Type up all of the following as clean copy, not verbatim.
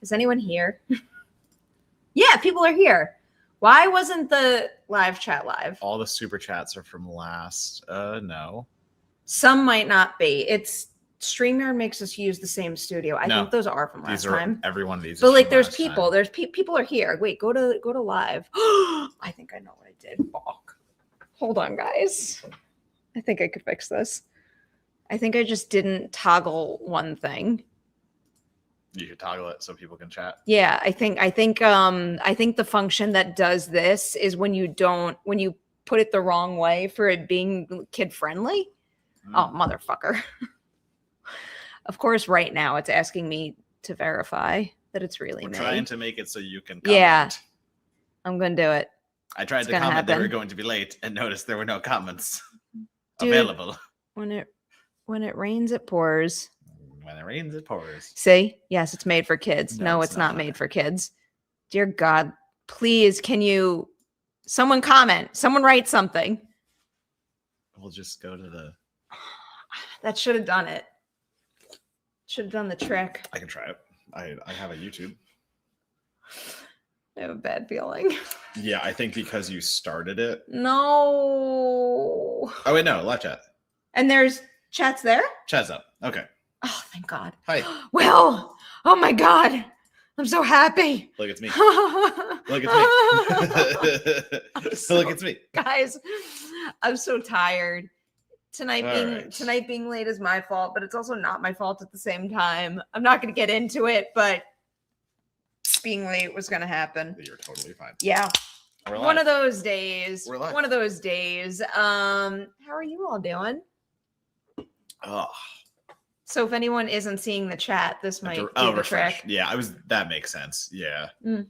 Is anyone here? Yeah, people are here. Why wasn't the live chat live? All the super chats are from last. No. Some might not be. It's StreamYard makes us use the same studio. I think those are from last time. Every one of these. But like, there's people. Time. There's people are here. Wait, go to live. I think I know what I did. Fuck. Hold on, guys. I think I could fix this. I think I just didn't toggle one thing. You should toggle it so people can chat. Yeah, I think the function that does this is when you put it the wrong way for it being kid friendly. Oh, motherfucker. Of course, right now it's asking me to verify that it's really me. Trying to make it so you can comment. Yeah, I'm going to do it. I tried to comment they were going to be late and noticed there were no comments available. When it rains, it pours. When it rains, it pours. See? Yes, it's made for kids. No, it's not made for kids. Dear God, please, someone comment? Someone write something. We'll just go to the... That should have done it. Should have done the trick. I can try it. I have a YouTube. I have a bad feeling. Yeah, I think because you started it. No. Oh, wait, no. Live chat. And there's chats there? Chat's up. Okay. Oh, thank God. Hi. Well, oh my God. I'm so happy. Look, it's me. Look, it's me. Look, it's me. Guys, I'm so tired. Tonight being late is my fault, but it's also not my fault at the same time. I'm not going to get into it, but being late was going to happen. You're totally fine. Yeah. One of those days. We're live. One of those days. How are you all doing? Oh. So if anyone isn't seeing the chat, this might be the trick. Yeah, that makes sense. Yeah. We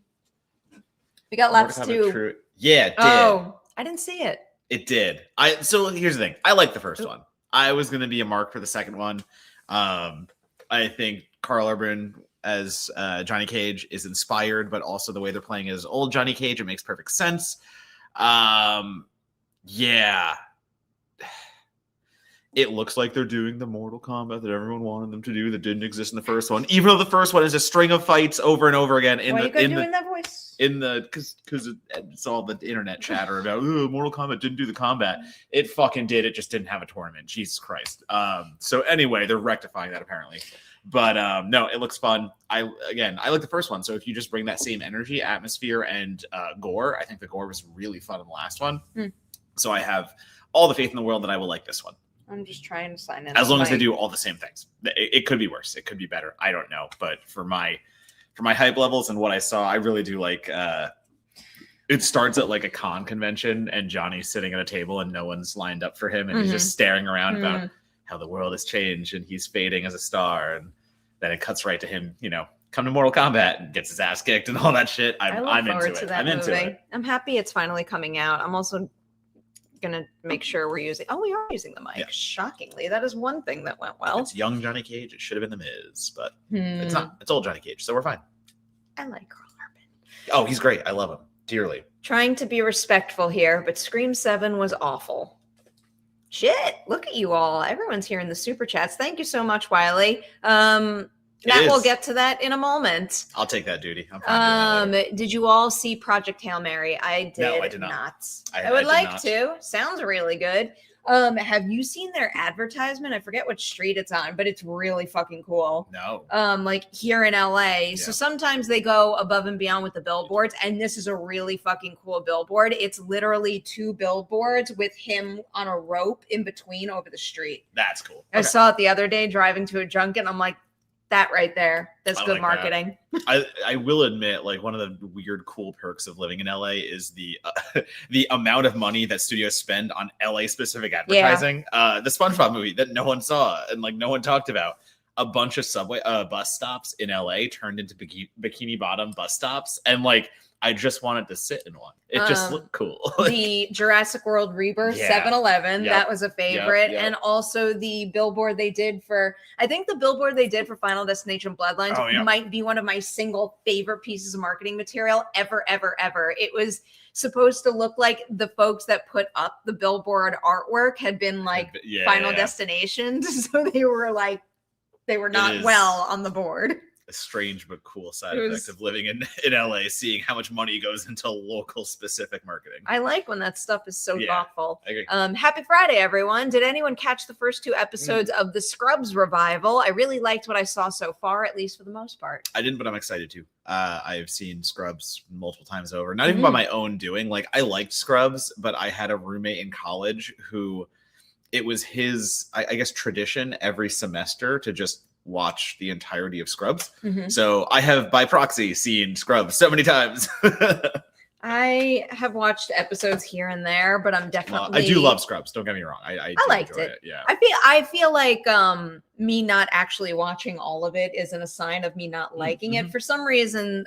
got lots to. Yeah, it did. Oh, I didn't see it. It did. So here's the thing. I like the first one. I was going to be a mark for the second one. I think Carl Urban as Johnny Cage is inspired, but also the way they're playing as old Johnny Cage, it makes perfect sense. Yeah. It looks like they're doing the Mortal Kombat that everyone wanted them to do that didn't exist in the first one, even though the first one is a string of fights over and over again. Why are you doing that voice? Because it's all the internet chatter about Mortal Kombat didn't do the combat. It fucking did. It just didn't have a tournament. Jesus Christ. So anyway, they're rectifying that apparently. But no, it looks fun. I like the first one. So if you just bring that same energy, atmosphere, and gore, I think the gore was really fun in the last one. So I have all the faith in the world that I will like this one. I'm just trying to sign in. As long as they do all the same things. It could be worse. It could be better. I don't know. But for my hype levels and what I saw, I really do like it starts at like a con convention and Johnny's sitting at a table and no one's lined up for him and he's just staring around about how the world has changed and he's fading as a star. And then it cuts right to him, come to Mortal Kombat and gets his ass kicked and all that shit. I'm into it. I'm into it. I'm happy it's finally coming out. I'm also gonna make sure we are using the mic. Yeah. Shockingly, that is one thing that went well. It's young Johnny Cage. It should have been the Miz, but it's not. It's old Johnny Cage, so we're fine. I like Carl Urban. Oh, he's great. I love him dearly. Trying to be respectful here, but Scream 7 was awful. Shit! Look at you all. Everyone's here in the super chats. Thank you so much, Wiley. We'll get to that in a moment. I'll take that duty. I'm fine doing that. Did you all see Project Hail Mary? I did. No, I did not. I would like to. Sounds really good. Have you seen their advertisement? I forget which street it's on, but it's really fucking cool. No. Like here in LA. Yeah. So sometimes they go above and beyond with the billboards, and this is a really fucking cool billboard. It's literally 2 billboards with him on a rope in between over the street. That's cool. I saw it the other day driving to a junket. I'm like, that right there. That's good marketing. I will admit, like, one of the weird, cool perks of living in LA is the amount of money that studios spend on LA specific advertising. Yeah. The SpongeBob movie that no one saw and like no one talked about. A bunch of subway bus stops in LA turned into Bikini Bottom bus stops, and like I just wanted to sit in one. It just looked cool. The Jurassic World Rebirth Yeah. 7-Eleven, Yep. that was a favorite. Yep. And also the billboard they did for, I think the billboard they did for Final Destination Bloodlines might be one of my single favorite pieces of marketing material ever. It was supposed to look like the folks that put up the billboard artwork had been like Final Destinations. So they were not well on the board. A strange but cool side effect of living in LA, seeing how much money goes into local specific marketing. I like when that stuff is so thoughtful. I agree. Happy Friday, everyone. Did anyone catch the first 2 episodes of the Scrubs revival? I really liked what I saw so far, at least for the most part. I didn't, but I'm excited to. I've seen Scrubs multiple times over, not even by my own doing. Like, I liked Scrubs, but I had a roommate in college who it was his, I guess, tradition every semester to just watch the entirety of Scrubs. So I have by proxy seen Scrubs so many times. I have watched episodes here and there, but I'm definitely I do love Scrubs, don't get me wrong. I liked it. Yeah. I feel like me not actually watching all of it isn't a sign of me not liking it. For some reason,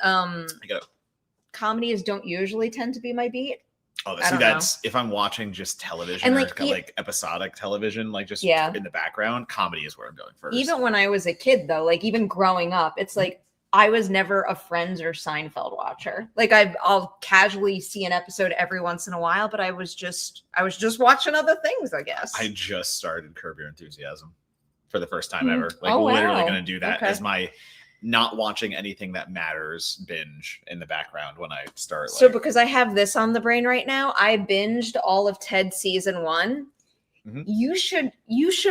comedies don't usually tend to be my beat. Oh, see, that's if I'm watching just television and like episodic television, like just in the background, comedy is where I'm going first. Even when I was a kid, though, like even growing up, it's like I was never a Friends or Seinfeld watcher. Like I'll casually see an episode every once in a while, but I was just watching other things, I guess. I just started Curb Your Enthusiasm for the first time ever. Like literally going to do that as my not watching anything that matters binge in the background when I start. So because I have this on the brain right now, I binged all of Ted season 1. You should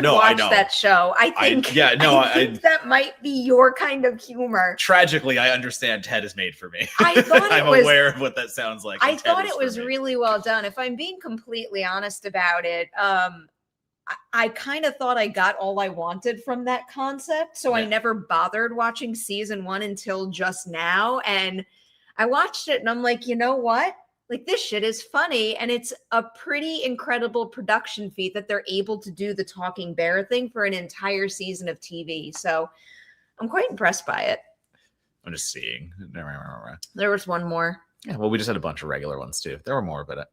watch that show. I think that might be your kind of humor. Tragically, I understand Ted is made for me. I thought I'm aware of what that sounds like. I thought it was really well done. If I'm being completely honest about it, I kind of thought I got all I wanted from that concept. So I never bothered watching season 1 until just now. And I watched it and I'm like, you know what? Like, this shit is funny. And it's a pretty incredible production feat that they're able to do the talking bear thing for an entire season of TV. So I'm quite impressed by it. I'm just seeing. There was one more. Yeah, well, we just had a bunch of regular ones too. There were more, but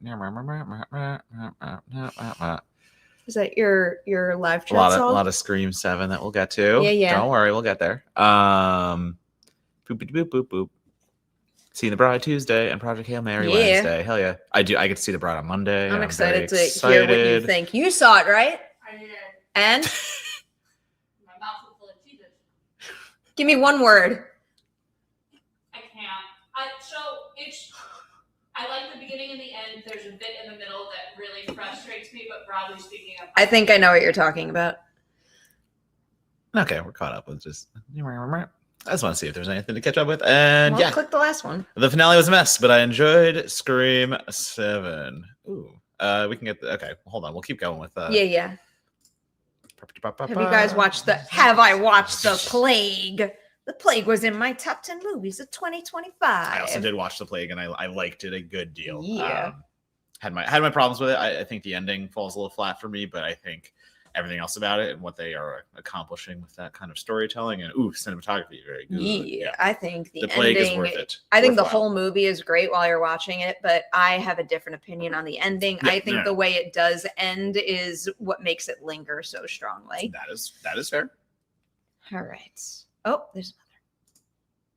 is that your live chat? A lot of Scream 7 that we'll get to. Yeah. Don't worry, we'll get there. Boop boop boop boop. Seeing the Bride Tuesday and Project Hail Mary Wednesday. Hell yeah. I get to see the Bride on Monday. I'm excited to hear what you think. You saw it, right? I did. And? My mouth was full of cheeses. Give me one word. I can't. I like the beginning and the end. There's a bit in the middle that really frustrates me, but broadly speaking, I think I know what you're talking about. Okay, we're caught up with just. I just want to see if there's anything to catch up with. And click the last one. The finale was a mess, but I enjoyed Scream 7. Ooh. We can get okay, hold on. We'll keep going with Yeah. Have you guys watched Have I watched The Plague? The Plague was in my top 10 movies of 2025. I also did watch The Plague, and I liked it a good deal. Yeah. Had my problems with it. I think the ending falls a little flat for me, but I think everything else about it and what they are accomplishing with that kind of storytelling and cinematography very good. Yeah. I think the Plague ending is worth it. I think the whole movie is great while you're watching it, but I have a different opinion on the ending. I think the way it does end is what makes it linger so strongly. That is fair. All right. Oh, there's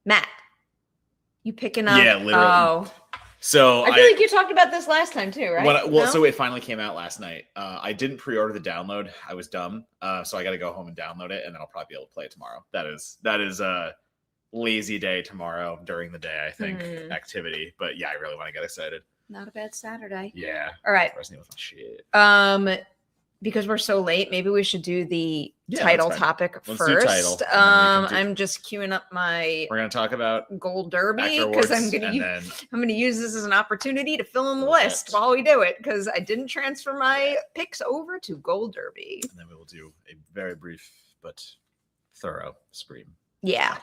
another. Matt, you picking up? Yeah, literally. Oh. So I feel like you talked about this last time too, right? So it finally came out last night. I didn't pre-order the download. I was dumb. So I got to go home and download it, and then I'll probably be able to play it tomorrow. That is a lazy day tomorrow during the day, I think, activity. But yeah, I really want to get excited. Not a bad Saturday. Yeah. All right. Shit. Because we're so late, maybe we should do the title topic first. Title, I'm just queuing up my. We're gonna talk about Gold Derby because I'm gonna use this as an opportunity to fill in the list while we do it because I didn't transfer my picks over to Gold Derby. And then we will do a very brief but thorough Scream. Yeah,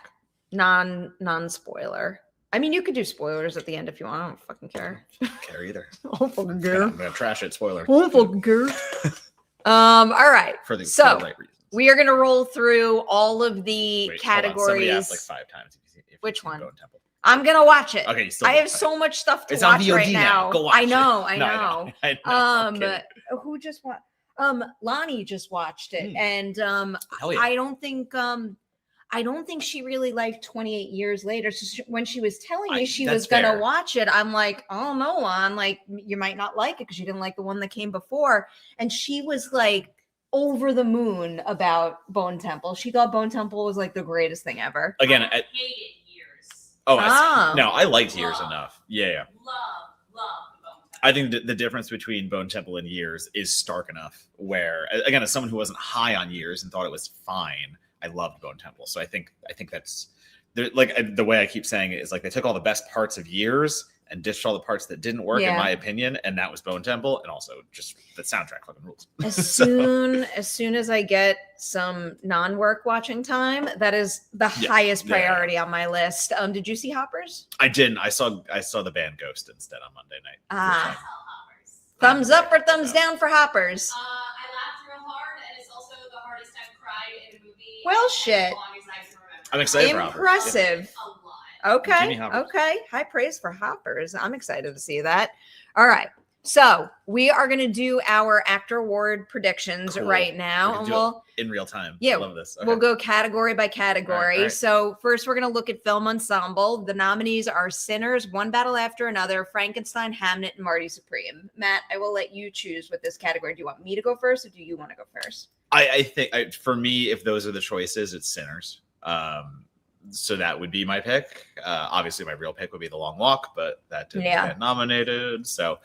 non-spoiler. I mean, you could do spoilers at the end if you want. I don't fucking care. I don't care either. I don't fucking care. I'm gonna trash it. Spoiler. I don't fucking care. All right. For the right reasons. We are going to roll through all of the categories. Somebody asked like 5 times. Which one? I'm gonna watch it. Okay, you still I have okay. so much stuff to It's on watch VOD right now. Go watch I know, it. I No, know. I know. I'm kidding. Who just watched? Lonnie just watched it, and Hell yeah. I don't think she really liked 28 Years Later. So when she was telling me she was gonna fair. watch it, I'm like, oh no, Lon, like you might not like it because you didn't like the one that came before. And she was like over the moon about Bone Temple. She thought Bone Temple was like the greatest thing ever. Again, I hated Years. no, Ah. I liked Years enough. Yeah. Love the Bone Temple. I think the difference between Bone Temple and Years is stark enough where, again, as someone who wasn't high on Years and thought it was fine, I loved Bone Temple. So I think that's like the way I keep saying it is like they took all the best parts of Years and ditched all the parts that didn't work, in my opinion, and that was Bone Temple, and also just the soundtrack fucking rules. As soon as I get some non-work watching time, that is the highest priority on my list. Did you see Hoppers? I didn't. I saw the band Ghost instead on Monday night. Ah, thumbs up or thumbs down for Hoppers? I laughed real hard, and it's also the hardest I've cried in a movie. Well, shit. As long as I can remember. I'm excited for Hoppers. Impressive. A lot. Okay. High praise for Hoppers. I'm excited to see that. All right. So we are going to do our actor award predictions right now. And we'll in real time. Yeah. I love this. Okay. We'll go category by category. All right. So first we're going to look at film ensemble. The nominees are Sinners, One Battle After Another, Frankenstein, Hamnet, and Marty Supreme. Matt, I will let you choose with this category. Do you want me to go first or do you want to go first? I think for me, if those are the choices, it's Sinners. So that would be my pick. Obviously, my real pick would be The Long Walk, but that didn't get nominated. So,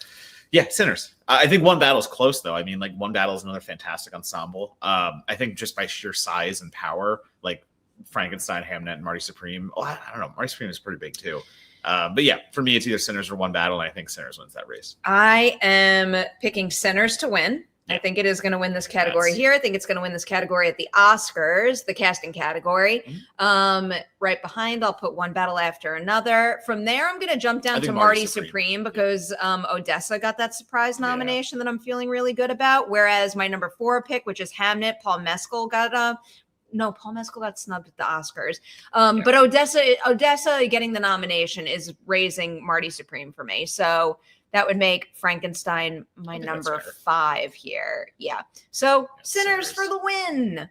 yeah, Sinners. I think One Battle is close, though. I mean, like, One Battle is another fantastic ensemble. I think just by sheer size and power, like Frankenstein, Hamnet, and Marty Supreme. Oh, I don't know. Marty Supreme is pretty big, too. But yeah, for me, it's either Sinners or One Battle, and I think Sinners wins that race. I am picking Sinners to win. Yeah. I think it is going to win this category here. I think it's going to win this category at the Oscars, the casting category. Right behind, I'll put One Battle After Another. From there, I'm going to jump down to Marty Supreme because Odessa got that surprise nomination that I'm feeling really good about. Whereas my number 4 pick, which is Hamnet, Paul Mescal got Paul Mescal got snubbed at the Oscars. But Odessa getting the nomination is raising Marty Supreme for me. So that would make Frankenstein my number 5 here. Yeah. So Sinners for the win.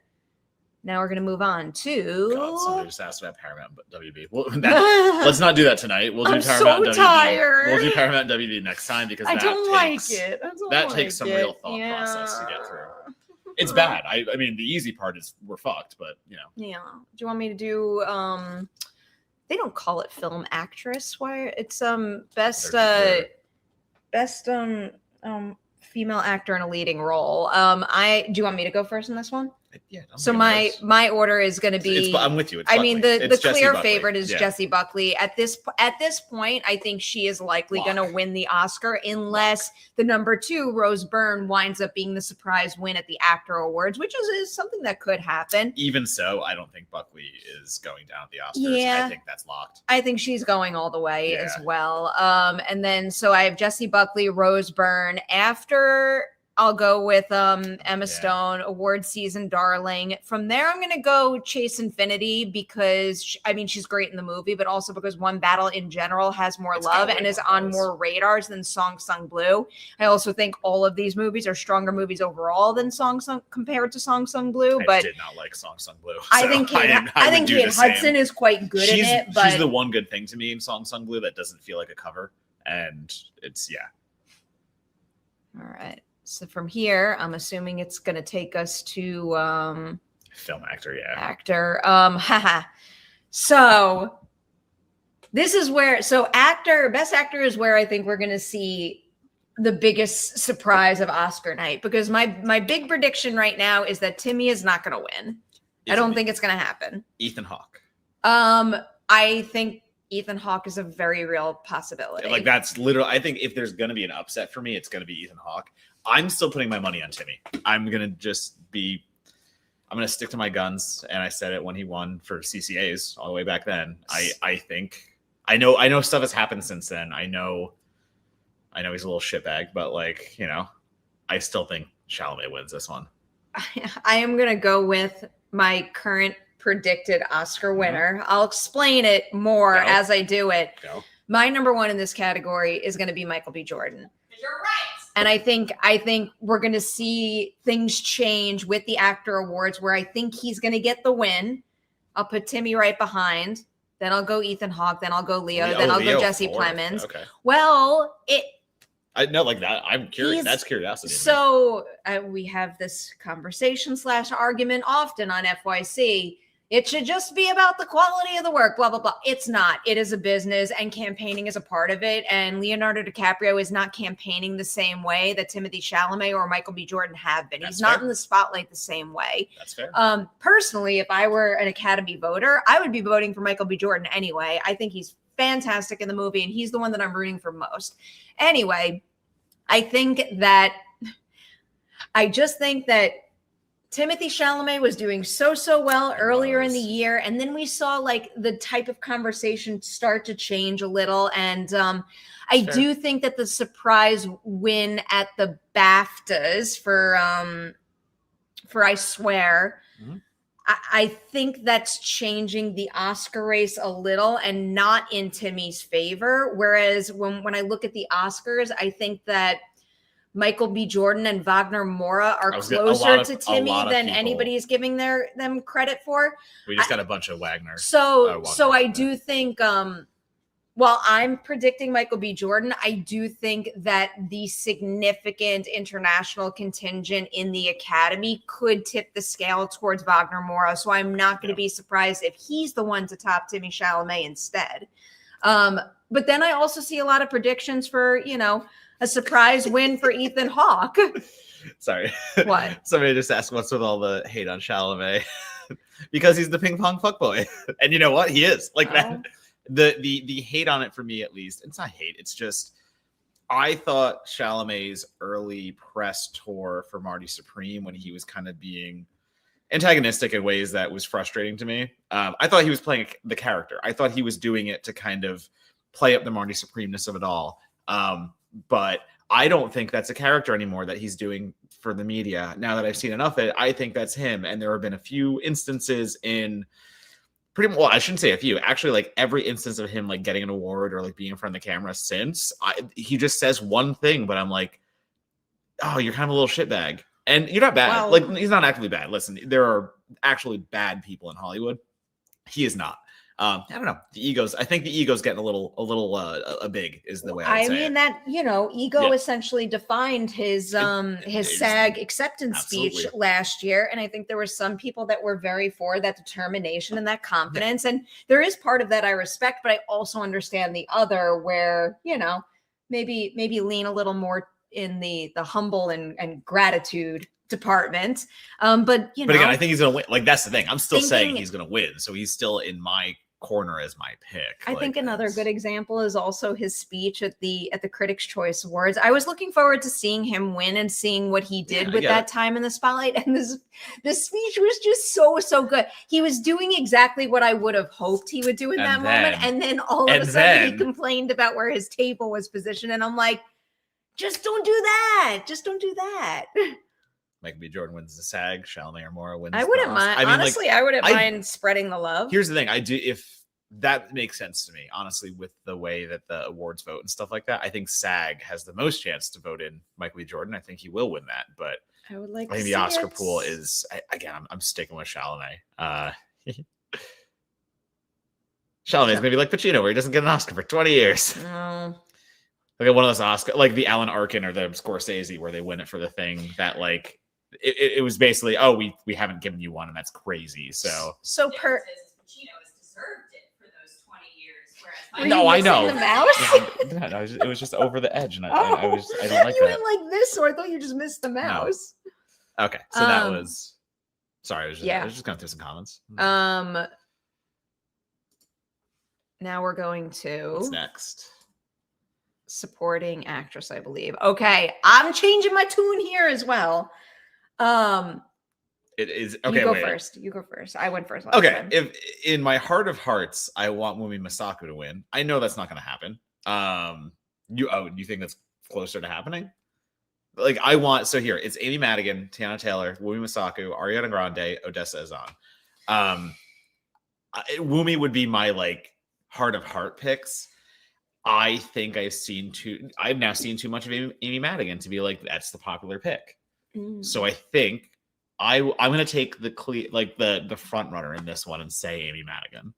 Now we're going to move on to. God, somebody just asked about Paramount WB. Let's not do that tonight. We'll do Paramount WB. Tired. We'll do Paramount WB next time because I don't like it. That takes some real thought process to get through. It's bad. I mean, the easy part is we're fucked, but you know. Yeah. Do you want me to do? They don't call it film actress. Why? It's best female actor in a leading role. Do you want me to go first in this one? Yeah. So my order is going to be. I'm with you. I mean, the clear Buckley. favorite is Jessie Buckley. At this point, I think she is likely going to win the Oscar unless the number 2, Rose Byrne, winds up being the surprise win at the Actor Awards, which is something that could happen. Even so, I don't think Buckley is going down at the Oscars. Yeah. I think that's locked. I think she's going all the way as well. And then so I have Jessie Buckley, Rose Byrne. After I'll go with Emma Stone, award season darling. From there, I'm going to go Chase Infinity because, she's great in the movie, but also because One Battle in general has more love and is on more radars than Song Sung Blue. I also think all of these movies are stronger movies overall than compared to Song Sung Blue. But I did not like Song Sung Blue. I think Kate Hudson is quite good in it. But she's the one good thing to me in Song Sung Blue that doesn't feel like a cover. And it's, All right. So from here, I'm assuming it's going to take us to film actor, actor. So this is where best actor is where I think we're going to see the biggest surprise of Oscar night, because my big prediction right now is that Timmy is not going to win. I don't think it's going to happen. Ethan Hawke. I think Ethan Hawke is a very real possibility. Like that's literally, I think if there's going to be an upset for me, it's going to be Ethan Hawke. I'm still putting my money on Timmy. I'm going to stick to my guns. And I said it when he won for CCAs all the way back then. I think, I know stuff has happened since then. I know he's a little shitbag, but I still think Chalamet wins this one. I am going to go with my current predicted Oscar winner. I'll explain it more as I do it. My number one in this category is going to be Michael B. Jordan. You're right. And I think we're going to see things change with the actor awards where I think he's going to get the win. I'll put Timmy right behind. Then I'll go Ethan Hawke. Then I'll go Leo. Then I'll go Jesse Plemons. Okay. Well, I know, like that. I'm curious. That's curiosity. So we have this conversation / argument often on FYC. It should just be about the quality of the work, blah, blah, blah. It's not. It is a business, and campaigning is a part of it. And Leonardo DiCaprio is not campaigning the same way that Timothée Chalamet or Michael B. Jordan have been. He's not in the spotlight the same way. That's fair. Personally, if I were an Academy voter, I would be voting for Michael B. Jordan anyway. I think he's fantastic in the movie, and he's the one that I'm rooting for most. Anyway, I just think that Timothée Chalamet was doing so well earlier in the year. And then we saw like the type of conversation start to change a little. And I do think that the surprise win at the BAFTAs for I Swear, I think that's changing the Oscar race a little and not in Timmy's favor. Whereas when I look at the Oscars, I think that Michael B. Jordan and Wagner Moura are closer to Timmy than anybody is giving them credit for. We just got a bunch of Wagner. So I do think, while I'm predicting Michael B. Jordan, I do think that the significant international contingent in the Academy could tip the scale towards Wagner Moura. So I'm not going to be surprised if he's the one to top Timmy Chalamet instead. But then I also see a lot of predictions for, a surprise win for Ethan Hawke. Sorry. What? Somebody just asked what's with all the hate on Chalamet. Because he's the ping pong fuckboy. And you know what? He is. Like that. The hate on it for me, at least, it's not hate. It's just, I thought Chalamet's early press tour for Marty Supreme, when he was kind of being antagonistic in ways that was frustrating to me. I thought he was playing the character. I thought he was doing it to kind of play up the Marty Supreme-ness of it all. But I don't think that's a character anymore that he's doing for the media. Now that I've seen enough of it, I think that's him. And there have been a few instances in I shouldn't say a few, actually, like every instance of him like getting an award or like being in front of the camera since, he just says one thing, but I'm like, oh, you're kind of a little shitbag. And you're not bad. Wow. Like, he's not actively bad. Listen, there are actually bad people in Hollywood. He is not. I don't know. I think the ego's getting a little big is the way I would say it. That, ego essentially defined his SAG acceptance speech last year. And I think there were some people that were very for that determination and that confidence. And there is part of that I respect, but I also understand the other where, maybe lean a little more in the humble and gratitude department. But again, I think he's gonna win. Like, that's the thing. I'm still saying he's gonna win, so he's still in my corner as my pick. I think another good example is also his speech at the Critics' Choice Awards. I was looking forward to seeing him win and seeing what he did with that time in the spotlight. And this speech was just so good. He was doing exactly what I would have hoped he would do in that moment. And then all of a sudden he complained about where his table was positioned. And I'm like, just don't do that. Just don't do that. Michael B. Jordan wins the SAG. Chalamet or Moura wins. I wouldn't mind. Honestly, I wouldn't mind spreading the love. Here's the thing. I do, if that makes sense to me, honestly, with the way that the awards vote and stuff like that. I think SAG has the most chance to vote in Michael B. Jordan. I think he will win that. But I would like. I think the Oscar pool is I'm sticking with Chalamet. Chalamet's gonna be like Pacino, where he doesn't get an Oscar for 20 years. No. Like one of those Oscar, like the Alan Arkin or the Scorsese, where they win it for the thing that like it was basically, we haven't given you one, and that's crazy. So Pacino has deserved it for those 20 years. No, I know. The mouse? No, it was just over the edge, and I didn't like you that. went like this, or I thought you just missed the mouse. No. Okay, so that was. Sorry, I was just going through some comments. Now we're going to. What's next? Supporting actress, I believe. Okay, I'm changing my tune here as well. It is okay. You go first. You go first. I went first. Okay. Time. If in my heart of hearts, I want Wumi Masako to win. I know that's not going to happen. You think that's closer to happening? Like I want. So here it's Amy Madigan, Tiana Taylor, Wumi Masako, Ariana Grande, Odessa Azan. Woomy would be my like heart of heart picks. I think I've now seen too much of Amy Madigan to be like, that's the popular pick. So I think I'm going to take the front runner in this one and say Amy Madigan.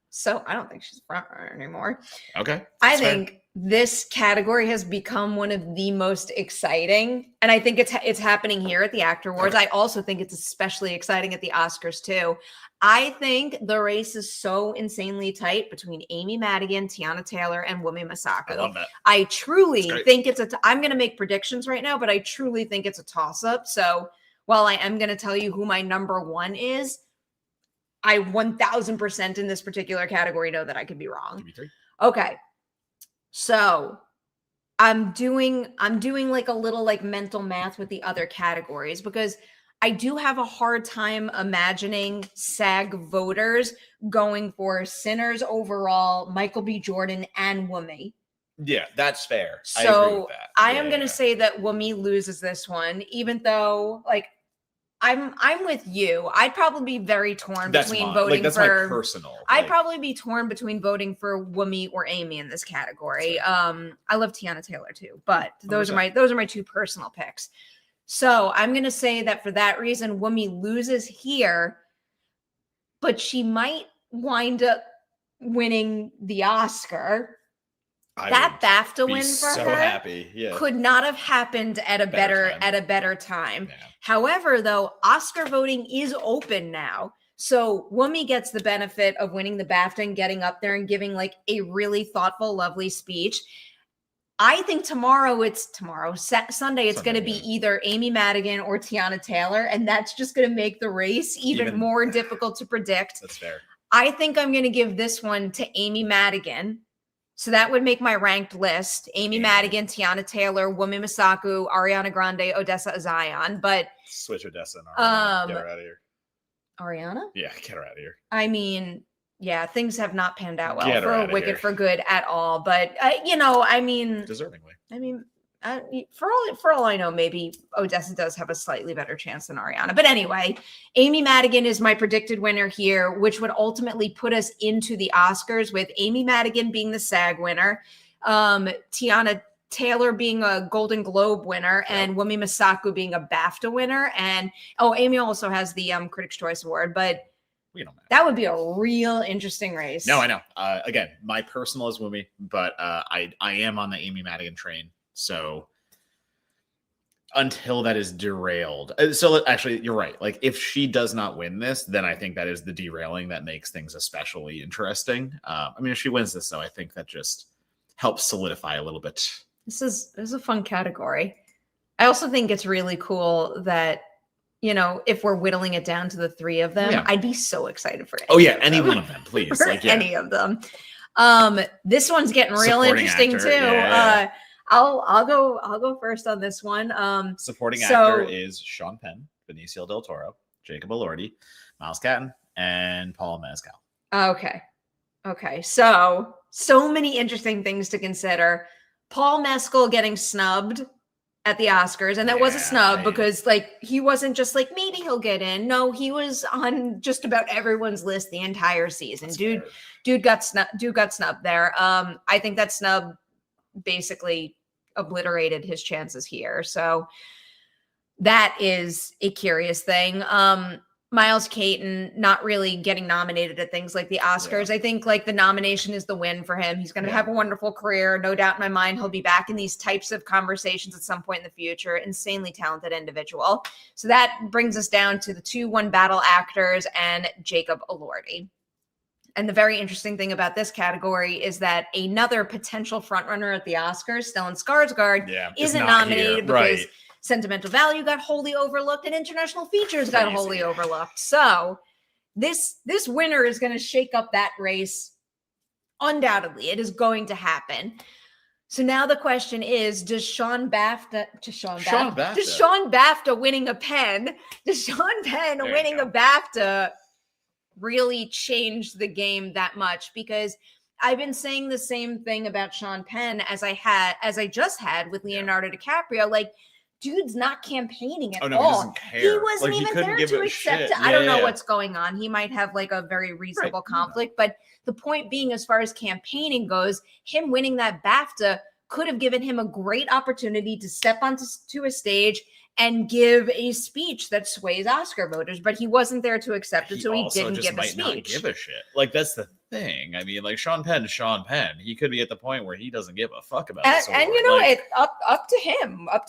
So I don't think she's front runner anymore. Okay. I think this category has become one of the most exciting, and I think it's happening here at the Actor Awards. Okay. I also think it's especially exciting at the Oscars too. I think the race is so insanely tight between Amy Madigan, Tiana Taylor, and Wumi Masako. I love that. I truly think I'm going to make predictions right now, but I truly think it's a toss-up. So while I am going to tell you who my number one is, I 1000% in this particular category know that I could be wrong. Give me 3. Okay. So I'm doing like a little like mental math with the other categories because I do have a hard time imagining SAG voters going for Sinners overall, Michael B. Jordan, and Wumi. Yeah, that's fair. So I agree with that. I am going to say that Wumi loses this one, even though like I'm with you. I'd probably be very torn between voting that's for my personal. I'd probably be torn between voting for Wumi or Amy in this category. I love Tiana Taylor too, but those are my two personal picks. So I'm going to say that for that reason, Wumi loses here, but she might wind up winning the Oscar. That BAFTA win for her happy. Yeah. could not have happened at a better time. Yeah. However, though, Oscar voting is open now. So Wumi gets the benefit of winning the BAFTA and getting up there and giving like a really thoughtful, lovely speech. I think Sunday, it's going to be either Amy Madigan or Tiana Taylor, and that's just going to make the race even more difficult to predict. That's fair. I think I'm going to give this one to Amy Madigan. So that would make my ranked list. Amy Madigan, Tiana Taylor, Wumi Masako, Ariana Grande, Odessa Zion. But switch Odessa and Ariana. Get her out of here. Ariana? Yeah, get her out of here. I mean, yeah, things have not panned out well Get her for outta Wicked here. for Good at all. But Deservingly. For all I know, maybe Odessa does have a slightly better chance than Ariana. But anyway, Amy Madigan is my predicted winner here, which would ultimately put us into the Oscars with Amy Madigan being the SAG winner, Tiana Taylor being a Golden Globe winner, and Wumi Masako being a BAFTA winner. And Amy also has the Critics' Choice Award, but that would be a real interesting race. No, I know. Again, my personal is Wumi, but I am on the Amy Madigan train. So until that is derailed. So actually, you're right. Like if she does not win this, then I think that is the derailing that makes things especially interesting. If she wins this, though, I think that just helps solidify a little bit. This is a fun category. I also think it's really cool that, if we're whittling it down to the 3 of them, I'd be so excited for any one of them, please. Any of them. This one's getting real interesting actor, too. Yeah. I'll go first on this one. Supporting actor is Sean Penn, Benicio del Toro, Jacob Elordi, Miles Catton, and Paul Mescal. Okay. So many interesting things to consider. Paul Mescal getting snubbed at the Oscars, and that was a snub because he wasn't just like maybe he'll get in. No, he was on just about everyone's list the entire season. Dude got snubbed there. I think that snub basically obliterated his chances here. So that is a curious thing. Miles Caton not really getting nominated at things like the Oscars. I think the nomination is the win for him. He's going to have a wonderful career. No doubt in my mind, he'll be back in these types of conversations at some point in the future. Insanely talented individual. So that brings us down to the 2-1 battle actors and Jacob Elordi. And the very interesting thing about this category is that another potential frontrunner at the Oscars, Stellan Skarsgård, isn't nominated because Sentimental Value got wholly overlooked and International Features got wholly overlooked. So this winner is going to shake up that race. Undoubtedly, it is going to happen. So now the question is, does Sean BAFTA winning a pen winning a BAFTA really change the game that much? Because I've been saying the same thing about Sean Penn as I just had with Leonardo DiCaprio. dude's not campaigning at Oh no, he all. doesn't care. He wasn't Like, he even couldn't there give to a accept shit. it. I don't know Yeah. what's going on. He might have like a very reasonable Right. conflict, but the point being, as far as campaigning goes, him winning that BAFTA could have given him a great opportunity to step onto a stage and give a speech that sways Oscar voters, but he wasn't there to accept it, so he also didn't just give a might not speech. give a shit. Like, that's the thing. I mean, like, Sean Penn is Sean Penn. He could be at the point where he doesn't give a fuck about this And award. you know, Like, it up to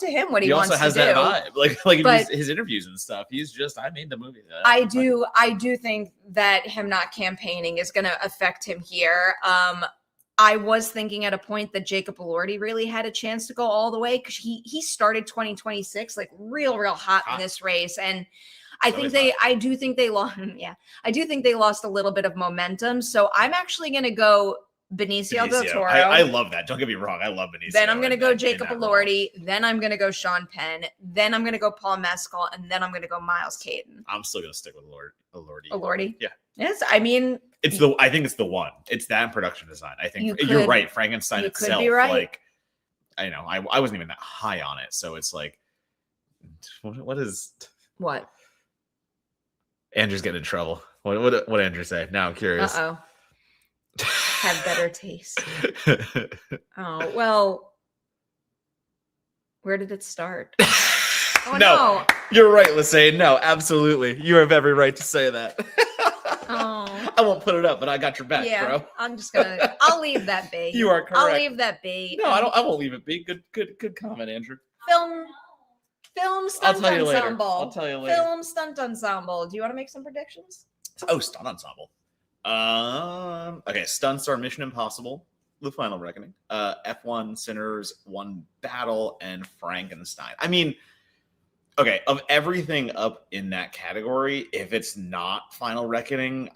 him what he wants also has to do. that vibe. Like But- his interviews and stuff. He's just, I made the movie. I do think that him not campaigning is going to affect him here. I was thinking at a point that Jacob Elordi really had a chance to go all the way because he started 2026 like real hot in this race, and I do think they lost. Yeah, I do think they lost a little bit of momentum. So I'm actually going to go Benicio del Toro. I love that. Don't get me wrong. I love Benicio. Then I'm going to go Jacob in that role. Elordi. Then I'm going to go Sean Penn. Then I'm going to go Paul Mescal, and then I'm going to go Miles Caton. I'm still going to stick with Elordi. Elordi? Yeah. Yes, I mean, I think it's the one. It's that and production design. I think You you're could- right. Frankenstein you could itself, be right. like, I know I wasn't even that high on it, so it's like, what is what? Andrew's getting in trouble? What Andrew say? Now I'm curious. Uh-oh. Have better taste. Oh, well, where did it start? Oh, no, you're right, Lassane. No, absolutely. You have every right to say that. Oh. I won't put it up, but I got your back, Yeah, bro. I'll leave that be. You are correct. I'll leave that be. No, I won't leave it be. Good comment, Andrew. Film stunt tell you later. ensemble. I'll tell you later. Film stunt ensemble. Do you want to make some predictions? Oh, stunt ensemble. Okay, stunts are Mission Impossible, The Final Reckoning, F1, Sinners, One Battle, and Frankenstein. I mean, okay, of everything up in that category, if it's not Final Reckoning,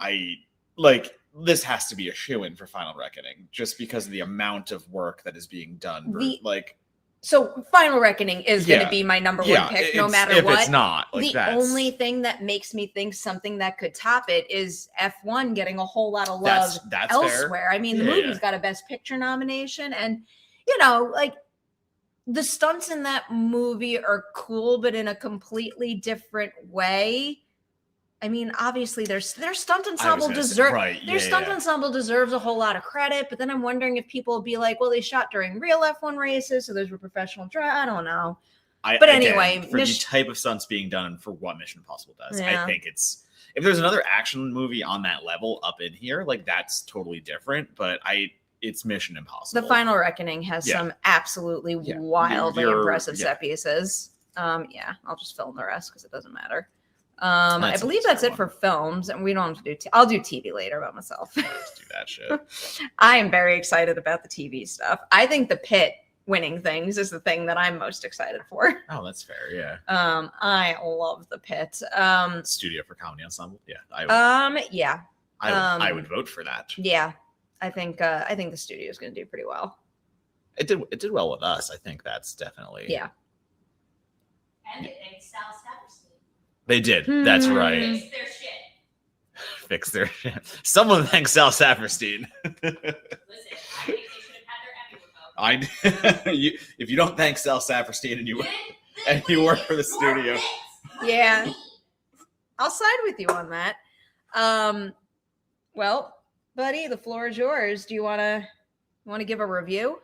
this has to be a shoo-in for Final Reckoning, just because of the amount of work that is being done. So Final Reckoning is going to be my number one pick, no matter what. If it's not, only thing that makes me think something that could top it is F1 getting a whole lot of love that's elsewhere. fair. I mean, the movie's got a Best Picture nomination, and the stunts in that movie are cool, but in a completely different way. I mean, obviously, their stunt ensemble ensemble deserves a whole lot of credit, but then I'm wondering if people will be like, well, they shot during real F1 races, so those were professional I don't know. But anyway, for the type of stunts being done and for what Mission Impossible does, I think it's, if there's another action movie on that level up in here, like, that's totally different. But it's Mission Impossible. The Final Reckoning has some absolutely wildly impressive set pieces. I'll just film the rest because it doesn't matter. I believe that's it for films, and we don't have to do. I'll do TV later about myself. Let's do that shit. I am very excited about the TV stuff. I think the Pit winning things is the thing that I'm most excited for. Oh, that's fair. Yeah. I love the Pit. Studio for Comedy Ensemble. Yeah. I would vote for that. Yeah, I think the studio is going to do pretty well. It did well with us. I think that's definitely. Yeah. And it thanks Sal Saperstein. They did. That's right. Fix their shit. Fix their shit. Someone thanks Sal Saperstein. Listen, I think they should have had their Emmy remote. If you don't thank Sal Saperstein and you work for the studio. Yeah. I'll side with you on that. Well, buddy, the floor is yours. Do you want to give a review?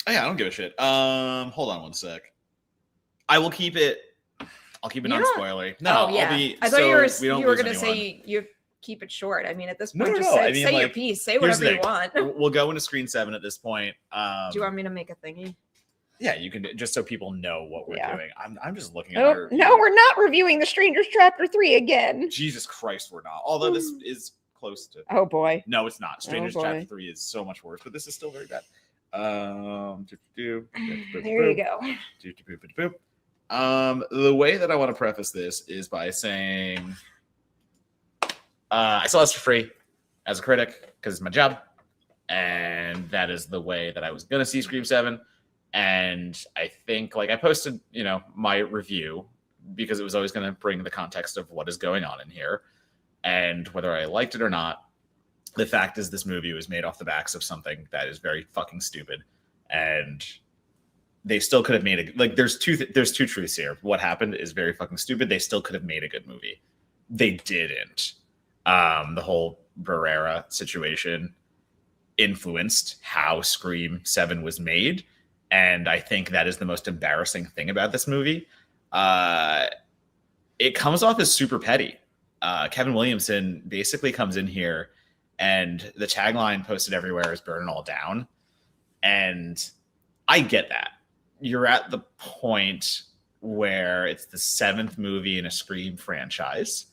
Oh, yeah, I don't give a shit. Hold on one sec. I'll keep it non-spoilery. No, I thought you were going to say you keep it short. I mean, at this point, say your piece. Say whatever you want. We'll go into Screen 7 at this point. Do you want me to make a thingy? Yeah, you can, just so people know what we're doing. I'm just looking at no, we're not reviewing The Strangers Chapter 3 again. Jesus Christ, we're not. Although this is close to. Oh boy. No, it's not. Strangers Chapter 3 is so much worse, but this is still very bad. There you go. The way that I want to preface this is by saying I saw this for free as a critic because it's my job, and that is the way that I was going to see Scream 7. And I think, I posted, my review because it was always going to bring the context of what is going on in here, and whether I liked it or not. The fact is, this movie was made off the backs of something that is very fucking stupid, and they still could have made a like. There's two truths here. What happened is very fucking stupid. They still could have made a good movie. They didn't. The whole Barrera situation influenced how Scream 7 was made, and I think that is the most embarrassing thing about this movie. It comes off as super petty. Kevin Williamson basically comes in here, and the tagline posted everywhere is "Burn it all down," and I get that. You're at the point where it's the 7th movie in a Scream franchise,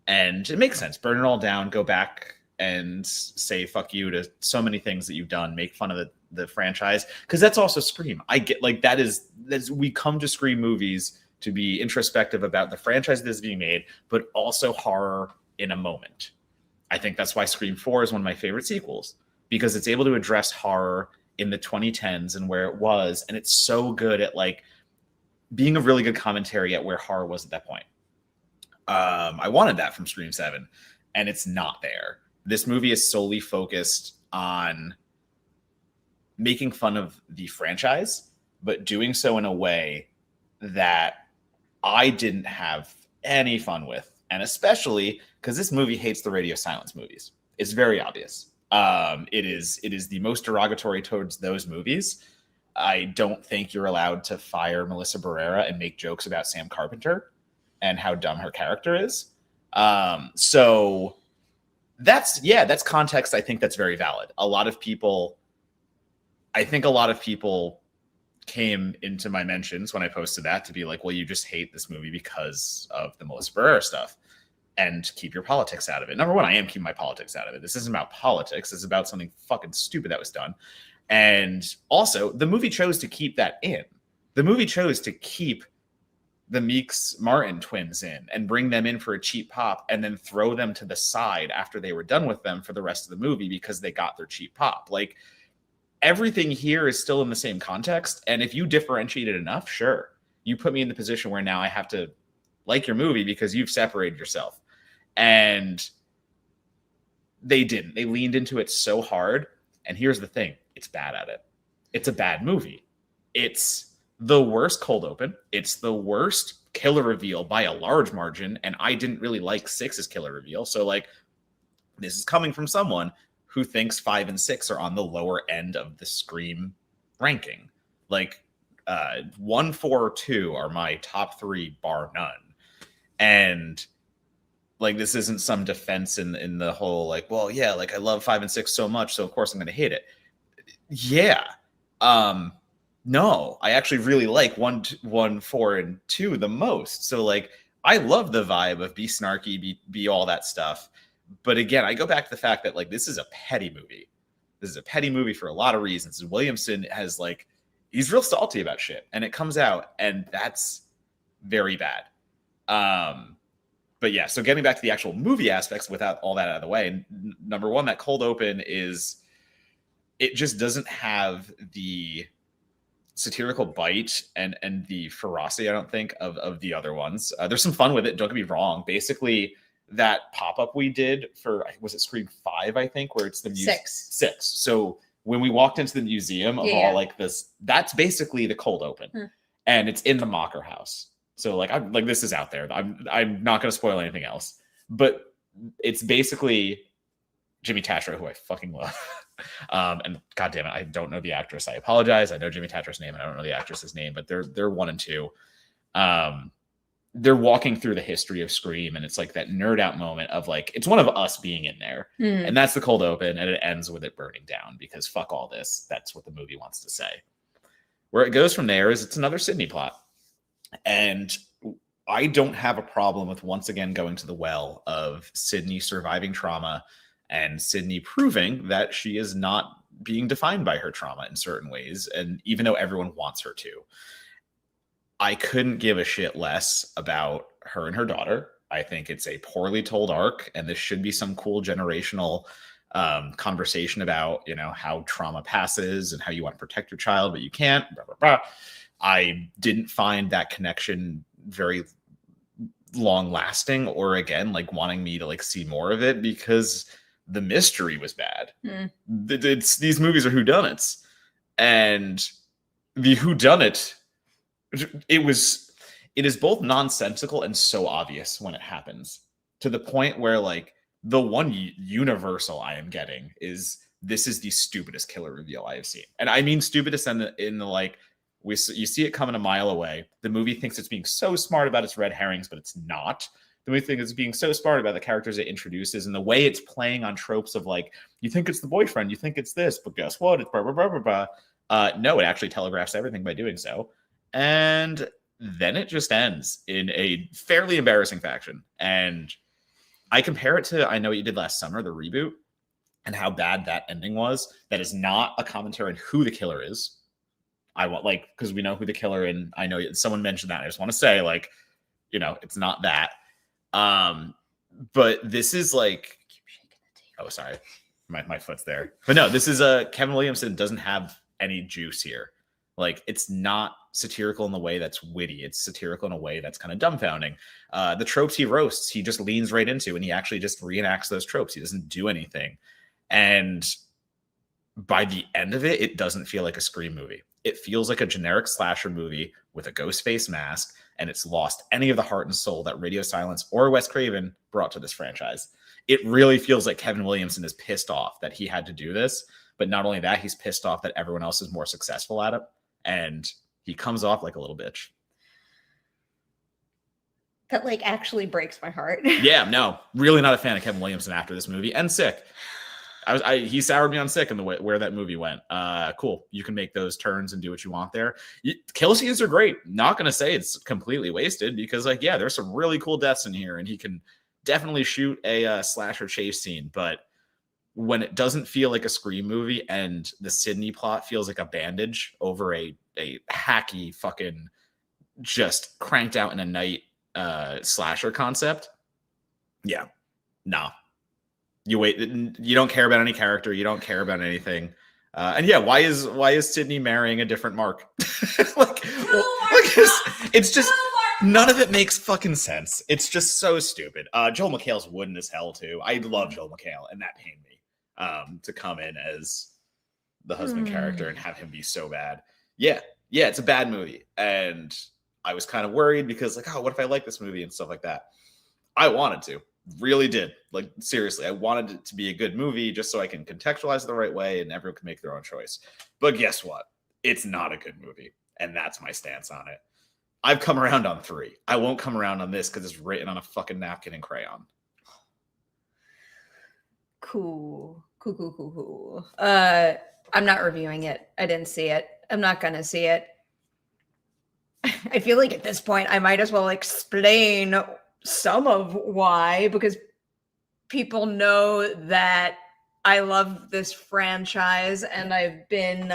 and it makes sense. Burn it all down, go back and say fuck you to so many things that you've done, make fun of the franchise, because that's also Scream. I get, like, that's we come to Scream movies to be introspective about the franchise that is being made, but also horror in a moment. I think that's why Scream 4 is one of my favorite sequels, because it's able to address horror in the 2010s and where it was, and it's so good at like being a really good commentary at where horror was at that point. I wanted that from Scream 7, and it's not there. This movie is solely focused on making fun of the franchise, but doing so in a way that I didn't have any fun with, and especially because this movie hates the radio silence movies. It's very obvious. It is the most derogatory towards those movies. I don't think you're allowed to fire Melissa Barrera and make jokes about Sam Carpenter and how dumb her character is. So that's context. I think that's very valid. I think a lot of people came into my mentions when I posted that to be like, well, you just hate this movie because of the Melissa Barrera stuff, and keep your politics out of it. Number one, I am keeping my politics out of it. This isn't about politics. It's about something fucking stupid that was done. And also, the movie chose to keep that in. The movie chose to keep the Meeks Martin twins in and bring them in for a cheap pop and then throw them to the side after they were done with them for the rest of the movie because they got their cheap pop. Like, everything here is still in the same context. And if you differentiate it enough, sure, you put me in the position where now I have to like your movie because you've separated yourself. And they didn't. They leaned into it so hard. And here's the thing. It's bad at it. It's a bad movie. It's the worst cold open. It's the worst killer reveal by a large margin. And I didn't really like 6's killer reveal. So, like, this is coming from someone who thinks 5 and 6 are on the lower end of the Scream ranking. Like, 1, 4, 2 are my top 3 bar none. And like, this isn't some defense in the whole, like, well, yeah, like, I love 5 and 6 so much, so of course I'm going to hate it. Yeah. No, I actually really like 1, 4, and 2 the most. So, like, I love the vibe of be snarky, be all that stuff. But again, I go back to the fact that, like, this is a petty movie. This is a petty movie for a lot of reasons. Williamson has, like, he's real salty about shit, and it comes out, and that's very bad. But yeah, so getting back to the actual movie aspects without all that out of the way, number one, that cold open it just doesn't have the satirical bite and the ferocity, I don't think, of the other ones. There's some fun with it, don't get me wrong. Basically, that pop-up we did for, was it Scream 5, I think, where it's the 6. So when we walked into the museum of all like this, that's basically the cold open. And it's in the Mocker house. So like, I'm like, this is out there. I'm not going to spoil anything else, but it's basically Jimmy Tatro, who I fucking love. And God damn it, I don't know the actress. I apologize. I know Jimmy Tatro's name, and I don't know the actress's name, but they're 1 and 2. They're walking through the history of Scream, and it's like that nerd out moment of like, it's one of us being in there, and that's the cold open, and it ends with it burning down because fuck all this. That's what the movie wants to say. Where it goes from there is it's another Sydney plot. And I don't have a problem with once again going to the well of Sydney surviving trauma and Sydney proving that she is not being defined by her trauma in certain ways. And even though everyone wants her to, I couldn't give a shit less about her and her daughter. I think it's a poorly told arc, and this should be some cool generational conversation about, you know, how trauma passes and how you want to protect your child, but you can't, blah, blah, blah. I didn't find that connection very long lasting, or again, like wanting me to like see more of it because the mystery was bad. These movies are whodunits. And the whodunit, it is both nonsensical and so obvious when it happens, to the point where like the one universal I am getting is this is the stupidest killer reveal I have seen. And I mean stupidest in the like, you see it coming a mile away. The movie thinks it's being so smart about its red herrings, but it's not. The movie thinks it's being so smart about the characters it introduces and the way it's playing on tropes of like, you think it's the boyfriend, you think it's this, but guess what? It's blah, blah, blah, blah, blah. No, it actually telegraphs everything by doing so. And then it just ends in a fairly embarrassing fashion. And I compare it to I Know What You Did Last Summer, the reboot, and how bad that ending was. That is not a commentary on who the killer is. I want like, because we know who the killer in I Know someone mentioned that. I just want to say like, you know, it's not that. But this is like, oh, sorry, my foot's there. But no, this is Kevin Williamson doesn't have any juice here. Like, it's not satirical in the way that's witty. It's satirical in a way that's kind of dumbfounding. The tropes he roasts, he just leans right into, and he actually just reenacts those tropes. He doesn't do anything. And by the end of it, it doesn't feel like a Scream movie. It feels like a generic slasher movie with a ghost face mask, and it's lost any of the heart and soul that Radio Silence or Wes Craven brought to this franchise. It really feels like Kevin Williamson is pissed off that he had to do this, but not only that, he's pissed off that everyone else is more successful at it, and he comes off like a little bitch. That like actually breaks my heart. Yeah, no, really not a fan of Kevin Williamson after this movie, and Sick. He soured me on Sick in the way where that movie went. Cool. You can make those turns and do what you want there. Kill scenes are great. Not going to say it's completely wasted because, like, yeah, there's some really cool deaths in here, and he can definitely shoot a slasher chase scene. But when it doesn't feel like a Scream movie and the Sydney plot feels like a bandage over a hacky fucking just cranked out in a night slasher concept, yeah, no. You wait. You don't care about any character. You don't care about anything. And yeah, why is Sydney marrying a different Mark? It's just none of it makes fucking sense. It's just so stupid. Joel McHale's wooden as hell too. I love Joel McHale, and that pained me to come in as the husband character and have him be so bad. Yeah, it's a bad movie, and I was kind of worried because like, oh, what if I like this movie and stuff like that. I wanted to. Really did. Like, seriously, I wanted it to be a good movie just so I can contextualize it the right way and everyone can make their own choice. But guess what? It's not a good movie. And that's my stance on it. I've come around on 3. I won't come around on this because it's written on a fucking napkin and crayon. Cool. I'm not reviewing it. I didn't see it. I'm not going to see it. I feel like at this point, I might as well explain some of why, because people know that I love this franchise and I've been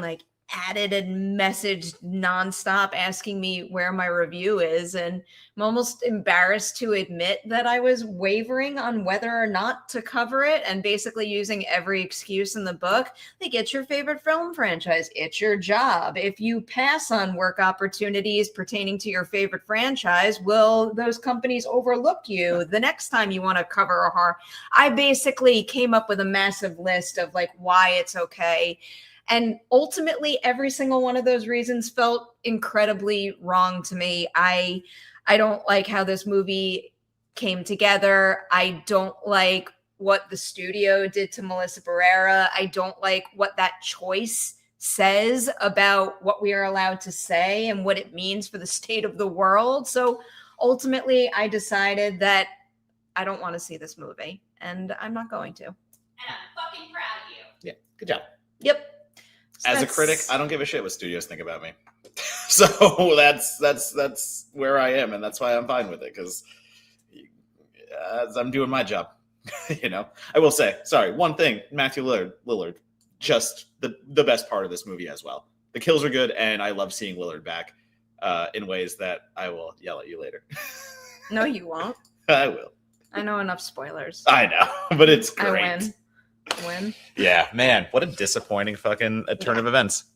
like added and messaged nonstop asking me where my review is, and I'm almost embarrassed to admit that I was wavering on whether or not to cover it and basically using every excuse in the book. Like, it's your favorite film franchise. It's your job. If you pass on work opportunities pertaining to your favorite franchise, will those companies overlook you the next time you want to cover a horror? I basically came up with a massive list of like why it's okay. And ultimately, every single one of those reasons felt incredibly wrong to me. I don't like how this movie came together. I don't like what the studio did to Melissa Barrera. I don't like what that choice says about what we are allowed to say and what it means for the state of the world. So ultimately, I decided that I don't want to see this movie, and I'm not going to. And I'm fucking proud of you. Yeah, good job. Yep. As a critic, I don't give a shit what studios think about me. So that's where I am, and that's why I'm fine with it, because I'm doing my job. You know, I will say, sorry, one thing, Matthew Lillard, just the best part of this movie as well. The kills are good, and I love seeing Lillard back in ways that I will yell at you later. No, you won't. I will. I know enough spoilers. I know, but it's great. I win. Yeah, man, what a disappointing fucking turn of events.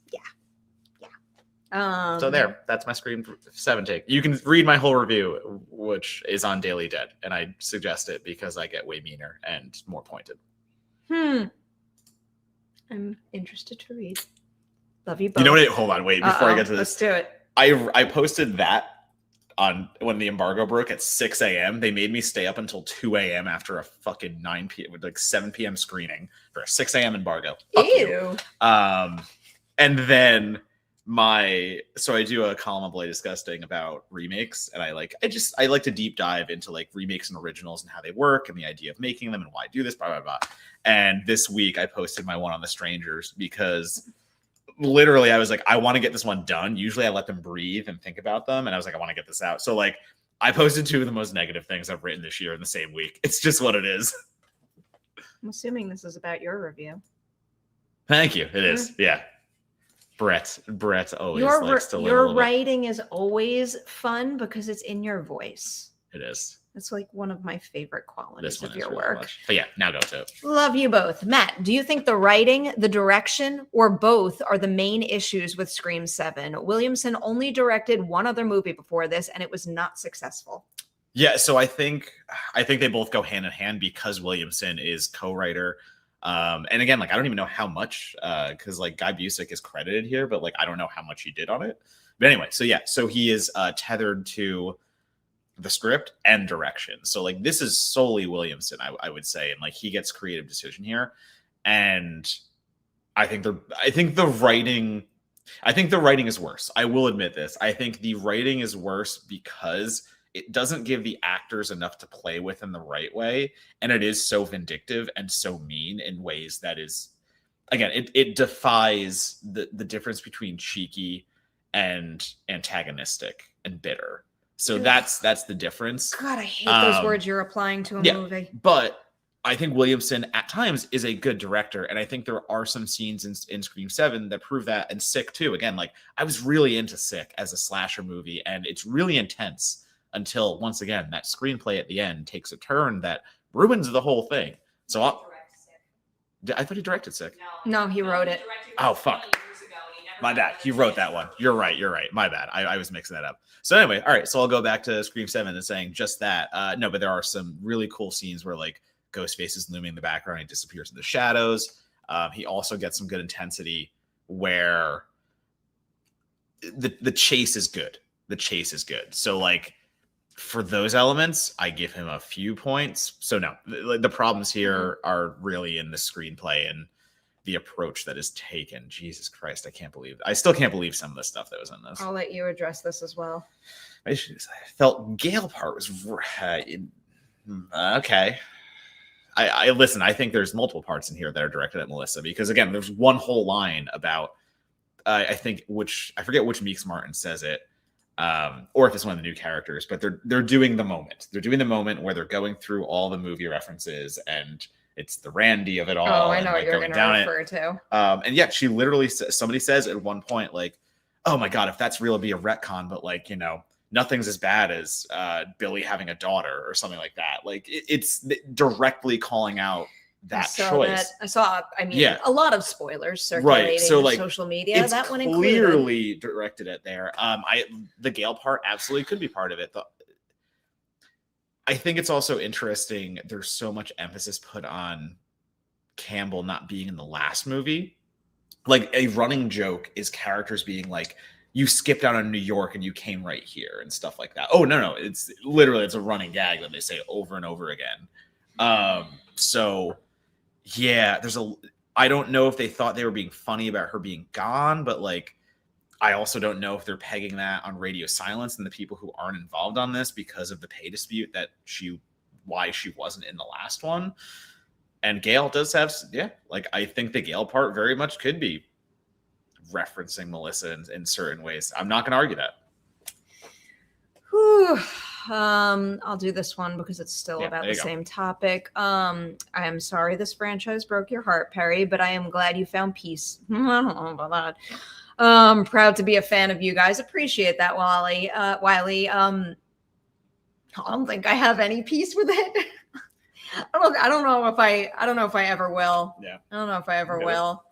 Yeah. So there, that's my Scream 7 take. You can read my whole review, which is on Daily Dead, and I suggest it because I get way meaner and more pointed. I'm interested to read. Love you both. You know what? Hold on, wait. Before I get to Let's this, do it. I posted that on when the embargo broke at 6 a.m. They made me stay up until 2 a.m. after a fucking 9 p.m. with like 7 p.m. screening for a 6 a.m. embargo. Fuck you. Ew. And then so I do a column on Bloody Disgusting about remakes, and I like to deep dive into like remakes and originals and how they work and the idea of making them and why I do this, blah blah blah. And this week I posted my one on The Strangers because literally I was like, I want to get this one done. Usually I let them breathe and think about them, and I was like, I want to get this out. So like I posted 2 of the most negative things I've written this year in the same week. It's just what it is. I'm assuming this is about your review. Thank you. It is. Yeah. Brett always likes to your writing is always fun because it's in your voice. It is. It's like one of my favorite qualities of your really work. Much. But yeah, now go to it. Love you both. Matt, do you think the writing, the direction, or both are the main issues with Scream 7? Williamson only directed one other movie before this, and it was not successful. Yeah, so I think they both go hand in hand because Williamson is co-writer. And again, like I don't even know how much, because like Guy Busick is credited here, but like I don't know how much he did on it. But anyway, so he is tethered to the script and direction. So like this is solely Williamson, I would say, and like he gets creative decision here. And I think the writing is worse. I will admit this. I think the writing is worse because it doesn't give the actors enough to play with in the right way. And it is so vindictive and so mean in ways that is, again, it defies the difference between cheeky and antagonistic and bitter. So that's the difference. God, I hate those words you're applying to a movie. But I think Williamson at times is a good director. And I think there are some scenes in Scream 7 that prove that, and Sick too. Again, like I was really into Sick as a slasher movie, and it's really intense until once again, that screenplay at the end takes a turn that ruins the whole thing. So I thought he directed Sick. No, he wrote it. Oh, fuck. My bad. He wrote that one. You're right. My bad. I was mixing that up. So anyway, all right. So I'll go back to Scream 7 and saying just that. No, but there are some really cool scenes where like Ghostface is looming in the background. He disappears in the shadows. He also gets some good intensity where the chase is good. The chase is good. So like for those elements, I give him a few points. So no, the problems here are really in the screenplay and the approach that is taken. Jesus Christ, I still can't believe some of the stuff that was in this. I'll let you address this as well. I felt Gale part was okay. I listen. I think there's multiple parts in here that are directed at Melissa because again, there's one whole line about I forget which Meeks Martin says it, or if it's one of the new characters, but they're doing the moment. They're doing the moment where they're going through all the movie references and it's the Randy of it all. Oh, I know and, what you're going to refer to. And yeah, she literally somebody says at one point like, "Oh my god, if that's real, it'd be a retcon." But like nothing's as bad as Billy having a daughter or something like that. Like it's directly calling out that choice. A lot of spoilers circulating right. So, on like, social media. It's that one clearly directed at there. The Gale part absolutely could be part of it. I think it's also interesting. There's so much emphasis put on Campbell not being in the last movie. Like a running joke is characters being like, you skipped out on New York and you came right here and stuff like that. Oh, no. It's a running gag that they say over and over again. So yeah, I don't know if they thought they were being funny about her being gone, but like, I also don't know if they're pegging that on radio silence and the people who aren't involved on this because of the pay dispute why she wasn't in the last one. And Gale does have, I think the Gale part very much could be referencing Melissa in certain ways. I'm not going to argue that. Whew. I'll do this one because it's still about the same topic. I am sorry this franchise broke your heart, Perri, but I am glad you found peace. I don't know about that. Proud to be a fan of you guys. Appreciate that, Wiley. I don't think I have any peace with it. I don't know if I ever will. Yeah. I don't know if I ever will.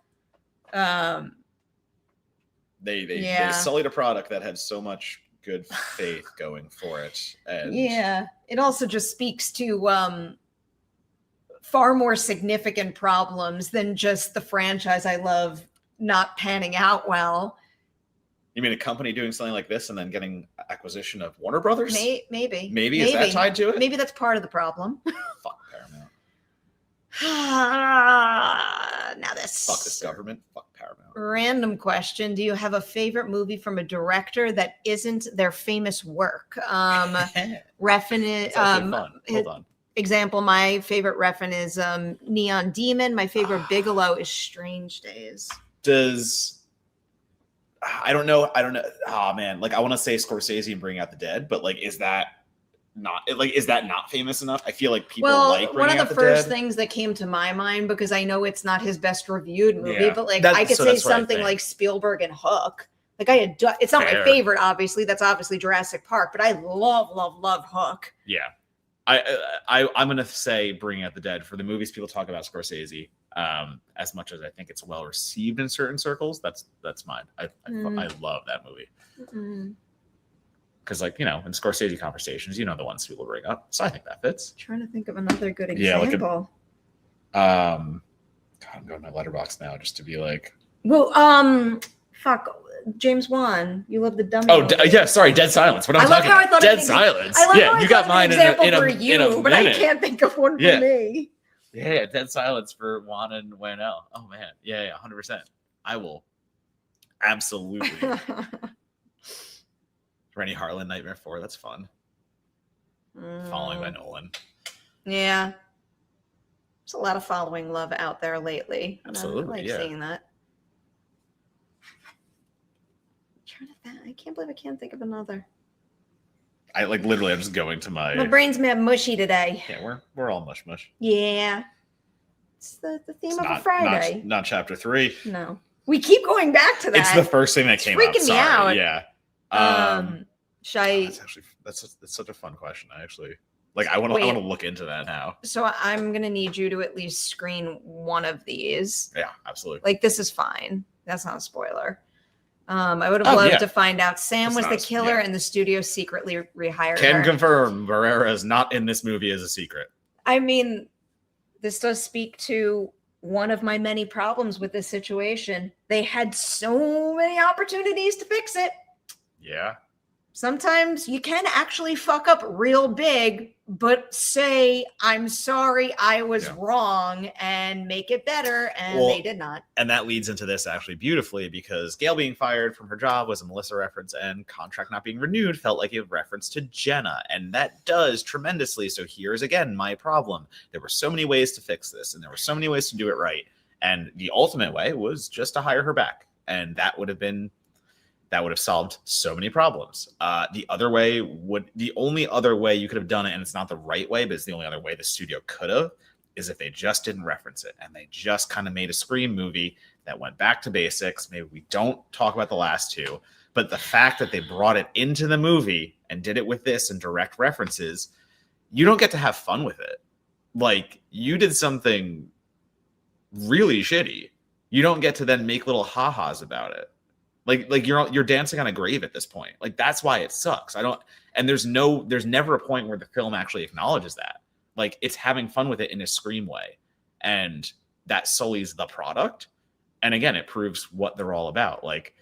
They sullied a product that had so much good faith going for it. And it also just speaks to far more significant problems than just the franchise I love not panning out well. You mean a company doing something like this and then getting acquisition of Warner Brothers? Maybe. Maybe. Is that tied to it? Maybe that's part of the problem. Fuck Paramount. Now this. Fuck this government. Fuck Paramount. Random question. Do you have a favorite movie from a director that isn't their famous work? Reference. It's actually fun. Hold on. Example, my favorite reference is Neon Demon. My favorite Bigelow is Strange Days. I don't know. Oh man, like I want to say Scorsese and Bring Out the Dead, but like, is that not famous enough? I feel like people like Bring Out the Dead. One of the first things that came to my mind, because I know it's not his best reviewed movie, but like I could say something like Spielberg and Hook. Like it's not my favorite, obviously. That's obviously Jurassic Park, but I love Hook. Yeah. I'm gonna say Bring Out the Dead. For the movies people talk about Scorsese, as much as I think it's well received in certain circles, that's mine. I love that movie because, like, you know, in Scorsese conversations, you know, the ones people bring up. So I think that fits. I'm trying to think of another good example. God, I'm going to my letterbox now just to be like, well, James Wan, you love the dummy. Oh, yeah, sorry, Dead Silence. What I'm talking about? Dead Silence. Yeah, you got mine in a minute. But I can't think of one for me. Yeah, Dead Silence for Juan and Wanel. Oh man, yeah, 100%. I will absolutely. Rennie Harlan, Nightmare 4. That's fun. Following by Nolan. Yeah, there's a lot of following love out there lately. Absolutely, I like seeing that. I can't believe I can't think of another. I'm just going to my brain's mad mushy today. Yeah, we're all mush. Yeah, it's the theme of a Friday. Not chapter 3. No, we keep going back to that. It's the first thing that came up. Freaking me out. Yeah. That's such a fun question. I actually I want to look into that now. So I'm gonna need you to at least screen one of these. Yeah, absolutely. Like, this is fine. That's not a spoiler. I would have loved to find out Sam was the killer and the studio secretly rehired her. Can confirm Barrera is not in this movie as a secret. I mean, this does speak to one of my many problems with this situation. They had so many opportunities to fix it. Yeah. Sometimes you can actually fuck up real big, but say, I'm sorry, I was wrong, and make it better, and they did not. And that leads into this actually beautifully, because Gail being fired from her job was a Melissa reference, and contract not being renewed felt like a reference to Jenna, and that does tremendously. So here's again my problem. There were so many ways to fix this, and there were so many ways to do it right, and the ultimate way was just to hire her back, and that would have solved so many problems. The only other way you could have done it, and it's not the right way, but it's the only other way the studio could have, is if they just didn't reference it and they just kind of made a Scream movie that went back to basics. Maybe we don't talk about the last two, but the fact that they brought it into the movie and did it with this and direct references, you don't get to have fun with it. Like, you did something really shitty. You don't get to then make little ha-has about it. Like you're dancing on a grave at this point. Like, that's why it sucks. There's never a point where the film actually acknowledges that. Like, it's having fun with it in a Scream way. And that sullies the product. And again, it proves what they're all about. Like,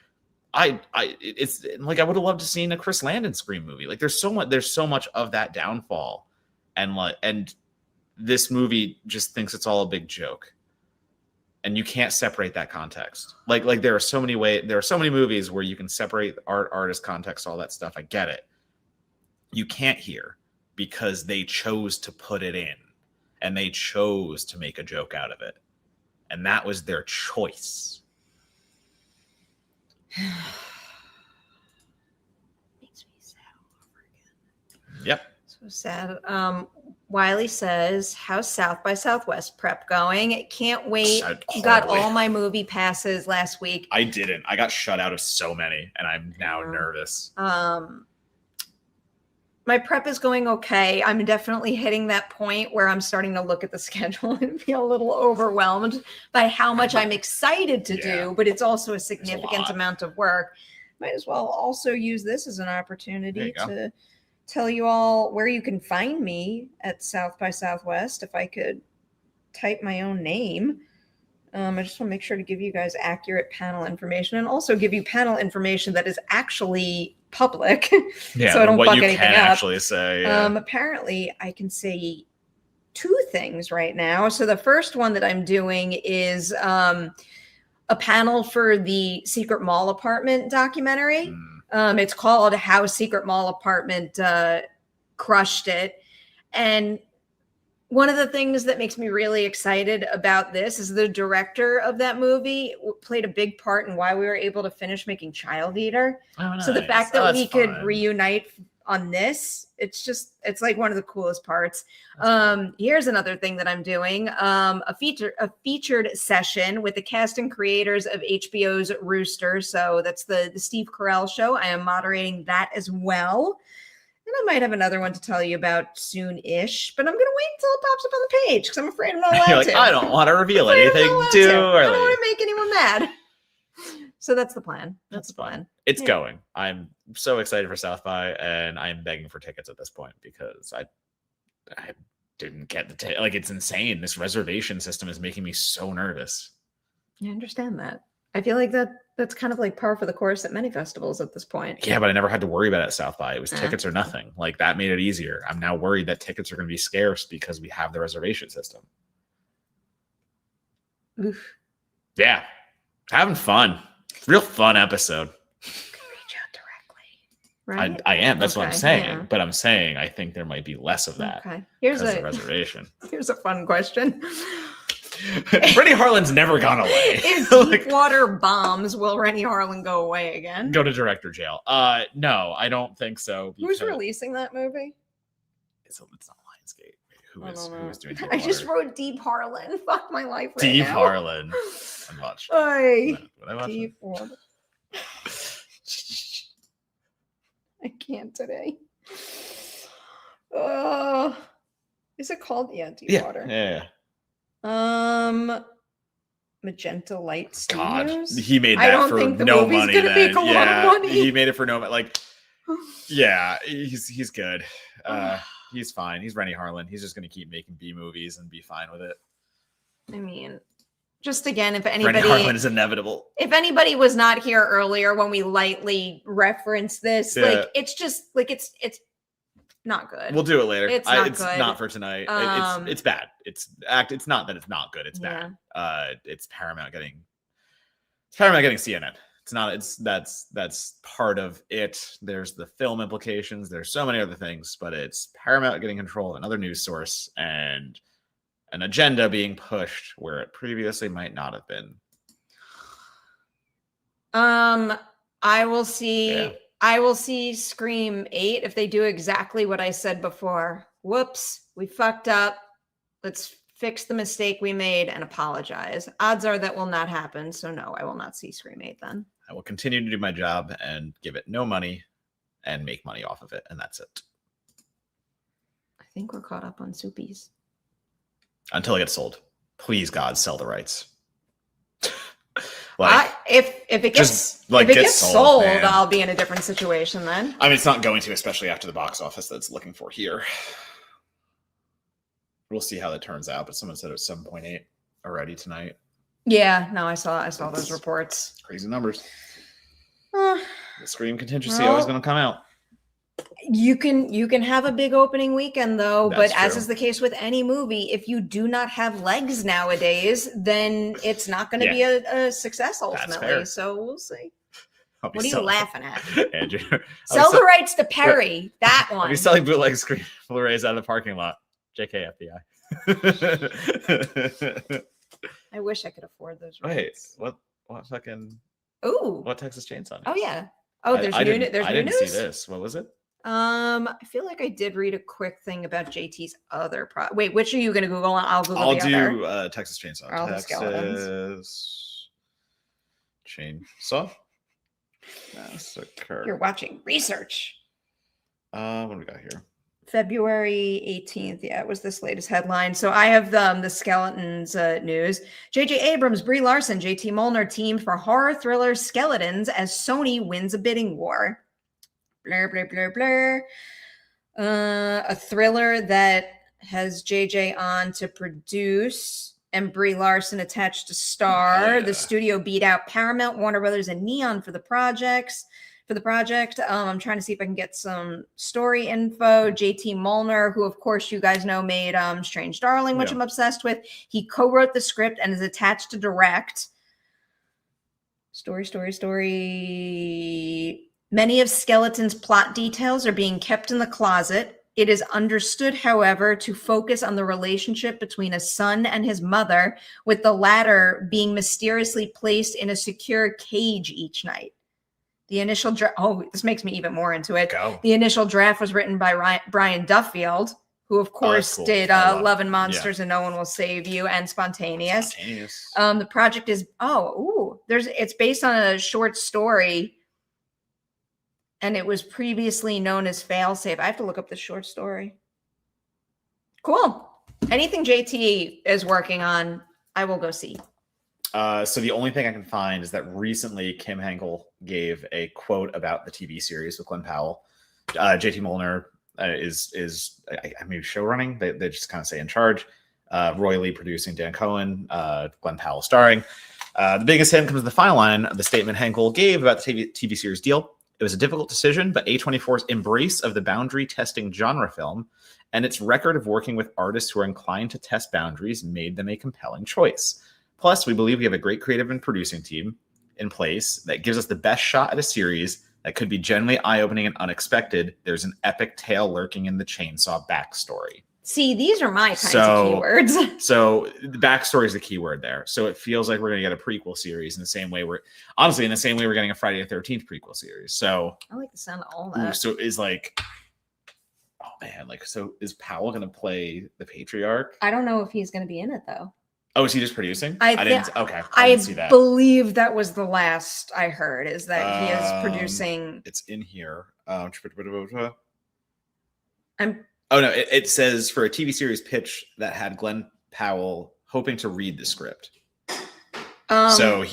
it's like, I would have loved to seen a Chris Landon Scream movie. Like, there's so much of that downfall. And this movie just thinks it's all a big joke. And you can't separate that context. Like there are so many movies where you can separate artist, context, all that stuff. I get it. You can't here, because they chose to put it in, and they chose to make a joke out of it. And that was their choice. Makes me sad all over again. Yep. So sad. Wiley says, how's South by Southwest prep going? Can't wait. Got all my movie passes last week. I didn't. I got shut out of so many, and I'm now nervous. My prep is going okay. I'm definitely hitting that point where I'm starting to look at the schedule and feel a little overwhelmed by how much I'm excited to do, but it's also a significant amount of work. Might as well also use this as an opportunity to tell you all where you can find me at South by Southwest. If I could type my own name. I just want to make sure to give you guys accurate panel information and also give you panel information that is actually public. Yeah, so I don't what fuck you anything can up. actually say. Yeah. Apparently, I can say 2 things right now. So the first one that I'm doing is a panel for the Secret Mall Apartment documentary. It's called How Secret Mall Apartment Crushed It. And one of the things that makes me really excited about this is the director of that movie played a big part in why we were able to finish making Child Eater. Oh, nice. So the fact that we could fun. reunite on this, it's like one of the coolest parts. Here's another thing that I'm doing. A featured session with the cast and creators of HBO's Rooster. So that's the Steve Carell show. I am moderating that as well. And I might have another one to tell you about soon-ish, but I'm going to wait until it pops up on the page because I'm afraid I'm not allowed You're like, to. I don't want to reveal anything I too don't early. want to make anyone mad. So that's the plan. That's the plan. It's Yeah. going. I'm so excited for South by, and I'm begging for tickets at this point because I didn't get the ticket. Like, it's insane. This reservation system is making me so nervous. I understand that. I feel like that's kind of like par for the course at many festivals at this point. Yeah, but I never had to worry about it at South by. It was Yeah. tickets or nothing. Like, that made it easier. I'm now worried that tickets are going to be scarce because we have the reservation system. Oof. Yeah, having fun. Real fun episode. Reach out directly. Right? I am. That's what I'm Okay, saying. yeah. But I'm saying I think there might be less of that Okay. Here's because of a reservation. here's a fun question. Rennie Harlan's never gone away. If Like, Deepwater bombs, will Rennie Harlan go away again? go to director jail. No, I don't think so. Who's because releasing that movie? It's not Lionsgate. I Who don't know. is doing I just Deepwater? wrote Deep Harlan. Fuck my life right Deep now. Harlan. I watched. Oy. What I watched? Deepwater. I can't today. Is it called? Yeah, Deepwater. Yeah. Magenta Light God, Studios. he made I that don't for think the no movie's money. gonna Then. make a lot of Yeah, money. he made it for no money. Like, yeah, he's good. He's fine. He's Rennie Harlan. He's just gonna keep making B movies and be fine with it. I mean, just again, if Rennie Harlan anybody, is inevitable. if anybody was not here earlier when we lightly referenced this, Yeah. like it's just like it's not good. We'll do it later. It's not it's good. not for tonight. It's bad. It's not that it's not good. It's bad. It's Paramount getting CNN. It's not. That's part of it. There's the film implications. There's so many other things, but it's Paramount getting control of another news source and an agenda being pushed where it previously might not have been. I will see. Yeah. I will see Scream 8 if they do exactly what I said before. Whoops, we fucked up. Let's fix the mistake we made and apologize. Odds are that will not happen. So no, I will not see Scream 8 then. I will continue to do my job and give it no money and make money off of it. And that's it. I think we're caught up on Soupies. Until it gets sold. Please, God, sell the rights. If it gets sold, man. I'll be in a different situation then. I mean, it's not going to, especially after the box office that's looking for here. We'll see how that turns out, but someone said it was 7.8 already tonight. Yeah, no, I saw those reports. Crazy numbers. Uh, The Scream contingency always going to come out. You can have a big opening weekend though, That's but as true. is the case with any movie, if you do not have legs nowadays, then it's not going to be a success ultimately. fair. So we'll see. I'll be What are you selling- laughing at? Andrew. Sell the rights to Perri. That I'll one. be selling bootleg Scream Blu-rays out of the parking lot. JK FBI. I wish I could afford those Wait, rights. what fucking Ooh. what Texas Chainsaw News? Oh yeah. Oh, there's I new. didn't, There's I new didn't news. see this. What was it? I feel like I did read a quick thing about JT's other Wait, which are you going to Google? I'll Google I'll the do other. Texas Chainsaw. Or all the Texas Chainsaw Massacre. You're watching research. What do we got here? February 18th. Yeah, it was this latest headline. So I have the Skeletons news. J.J. Abrams, Brie Larson, J.T. Molnar teamed for horror thriller Skeletons as Sony wins a bidding war. Blur, blur, blur, blur. A thriller that has JJ on to produce and Brie Larson attached to star. The studio beat out Paramount, Warner Brothers, and Neon for the project. I'm trying to see if I can get some story info. JT Molnar, who of course you guys know made Strange Darling, which I'm obsessed with. He co-wrote the script and is attached to direct. Story. Many of Skeleton's plot details are being kept in the closet. It is understood, however, to focus on the relationship between a son and his mother, with the latter being mysteriously placed in a secure cage each night. The initial draft, this makes me even more into it. The initial draft was written by Brian Duffield, who of course did Love and Monsters and No One Will Save You and Spontaneous. The project is, it's based on a short story, and it was previously known as Failsafe. I have to look up the short story. Cool. Anything JT is working on, I will go see. So the only thing I can find is that recently Kim Henkel gave a quote about the TV series with Glenn Powell. JT Molnar is maybe show running. They just kind of say in charge. Roy Lee producing, Dan Cohen, Glenn Powell starring. The biggest hint comes in the final line of the statement Henkel gave about the TV series deal. It was a difficult decision, but A24's embrace of the boundary testing genre film and its record of working with artists who are inclined to test boundaries made them a compelling choice. Plus, we believe we have a great creative and producing team in place that gives us the best shot at a series that could be genuinely eye-opening and unexpected. There's an epic tale lurking in the chainsaw backstory. See, these are my kinds of keywords. So the backstory is the keyword there. So it feels like we're going to get a prequel series in the same way we're getting a Friday the 13th prequel series. So I like the sound of all that. So is like, oh man, so is Powell going to play the patriarch? I don't know if he's going to be in it though. Oh, is he just producing? I didn't see that. I believe that was the last I heard, is that he is producing. It's in here. It says for a TV series pitch that had Glenn Powell hoping to read the script. So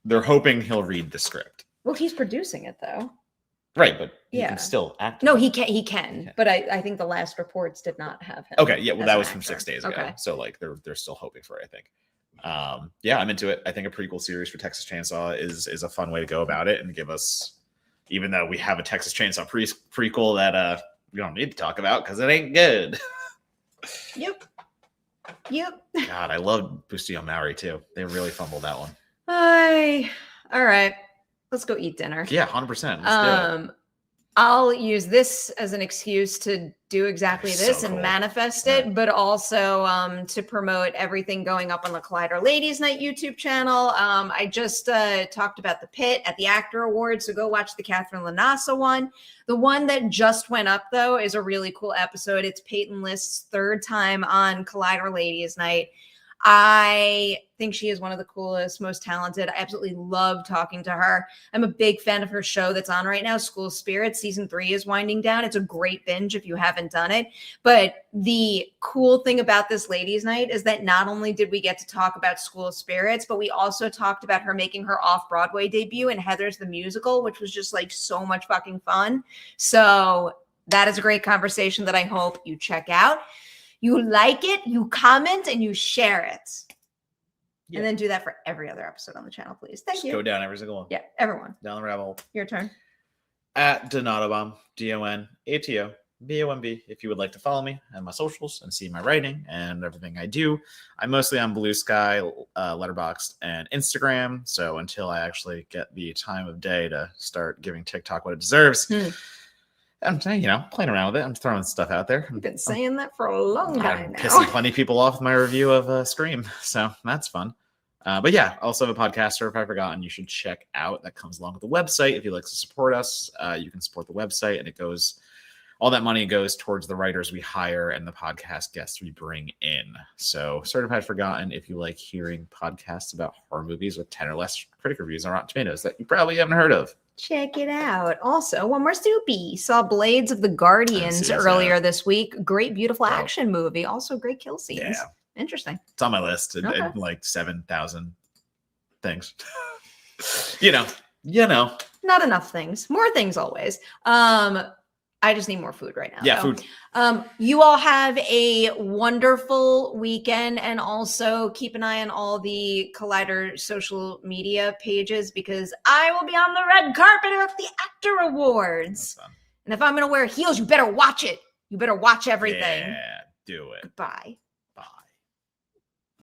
they're hoping he'll read the script. Well, he's producing it though. Right, but he can still act. No, he can. But I think the last reports did not have him. Okay, yeah, well, that was from 6 days ago. Okay. So they're still hoping for it, I think. I'm into it. I think a prequel series for Texas Chainsaw is a fun way to go about it and give us, even though we have a Texas Chainsaw prequel that we don't need to talk about because it ain't good. Yep. God, I love Bustillo Maori too. They really fumbled that one. All right. Let's go eat dinner. Yeah, 100%. Let's do it. I'll use this as an excuse to do exactly this and manifest it, but also to promote everything going up on the Collider Ladies Night YouTube channel. I just talked about The Pit at the Actor Awards, so go watch the Catherine Lanasa one. The one that just went up, though, is a really cool episode. It's Peyton List's third time on Collider Ladies Night. I think she is one of the coolest, most talented. I absolutely love talking to her. I'm a big fan of her show that's on right now, School Spirits. Season 3 is winding down. It's a great binge if you haven't done it. But the cool thing about this ladies' night is that not only did we get to talk about School Spirits, but we also talked about her making her off-Broadway debut in Heathers the Musical, which was just like so much fucking fun. So that is a great conversation that I hope you check out. You like it, you comment, and you share it. Yeah. And then do that for every other episode on the channel, please. Thank you. Go down every single one. Yeah, everyone. Down the rabbit hole. Your turn. At Donatobomb, DONATOBOMB, if you would like to follow me and my socials and see my writing and everything I do. I'm mostly on Blue Sky, Letterboxd, and Instagram. So until I actually get the time of day to start giving TikTok what it deserves, I'm playing around with it. I'm throwing stuff out there. You've been saying that for a long time now. Pissing plenty of people off with my review of Scream. So that's fun. But yeah, also have a podcast, Certified Forgotten, you should check out. That comes along with the website. If you'd like to support us, you can support the website, and all that money goes towards the writers we hire and the podcast guests we bring in. So Certified Forgotten, if you like hearing podcasts about horror movies with 10 or less critic reviews on Rotten Tomatoes that you probably haven't heard of. Check it out. Also, one more Soupy. Saw Blades of the Guardians earlier this week. Great, beautiful action movie. Also, great kill scenes. Yeah. Interesting. It's on my list. Okay. Like 7,000 things. you know. Not enough things. More things always. I just need more food right now. Yeah, though. food. You all have a wonderful weekend, and also keep an eye on all the Collider social media pages because I will be on the red carpet at the Actor Awards. And if I'm going to wear heels, you better watch it. You better watch everything. Yeah, do it. Goodbye.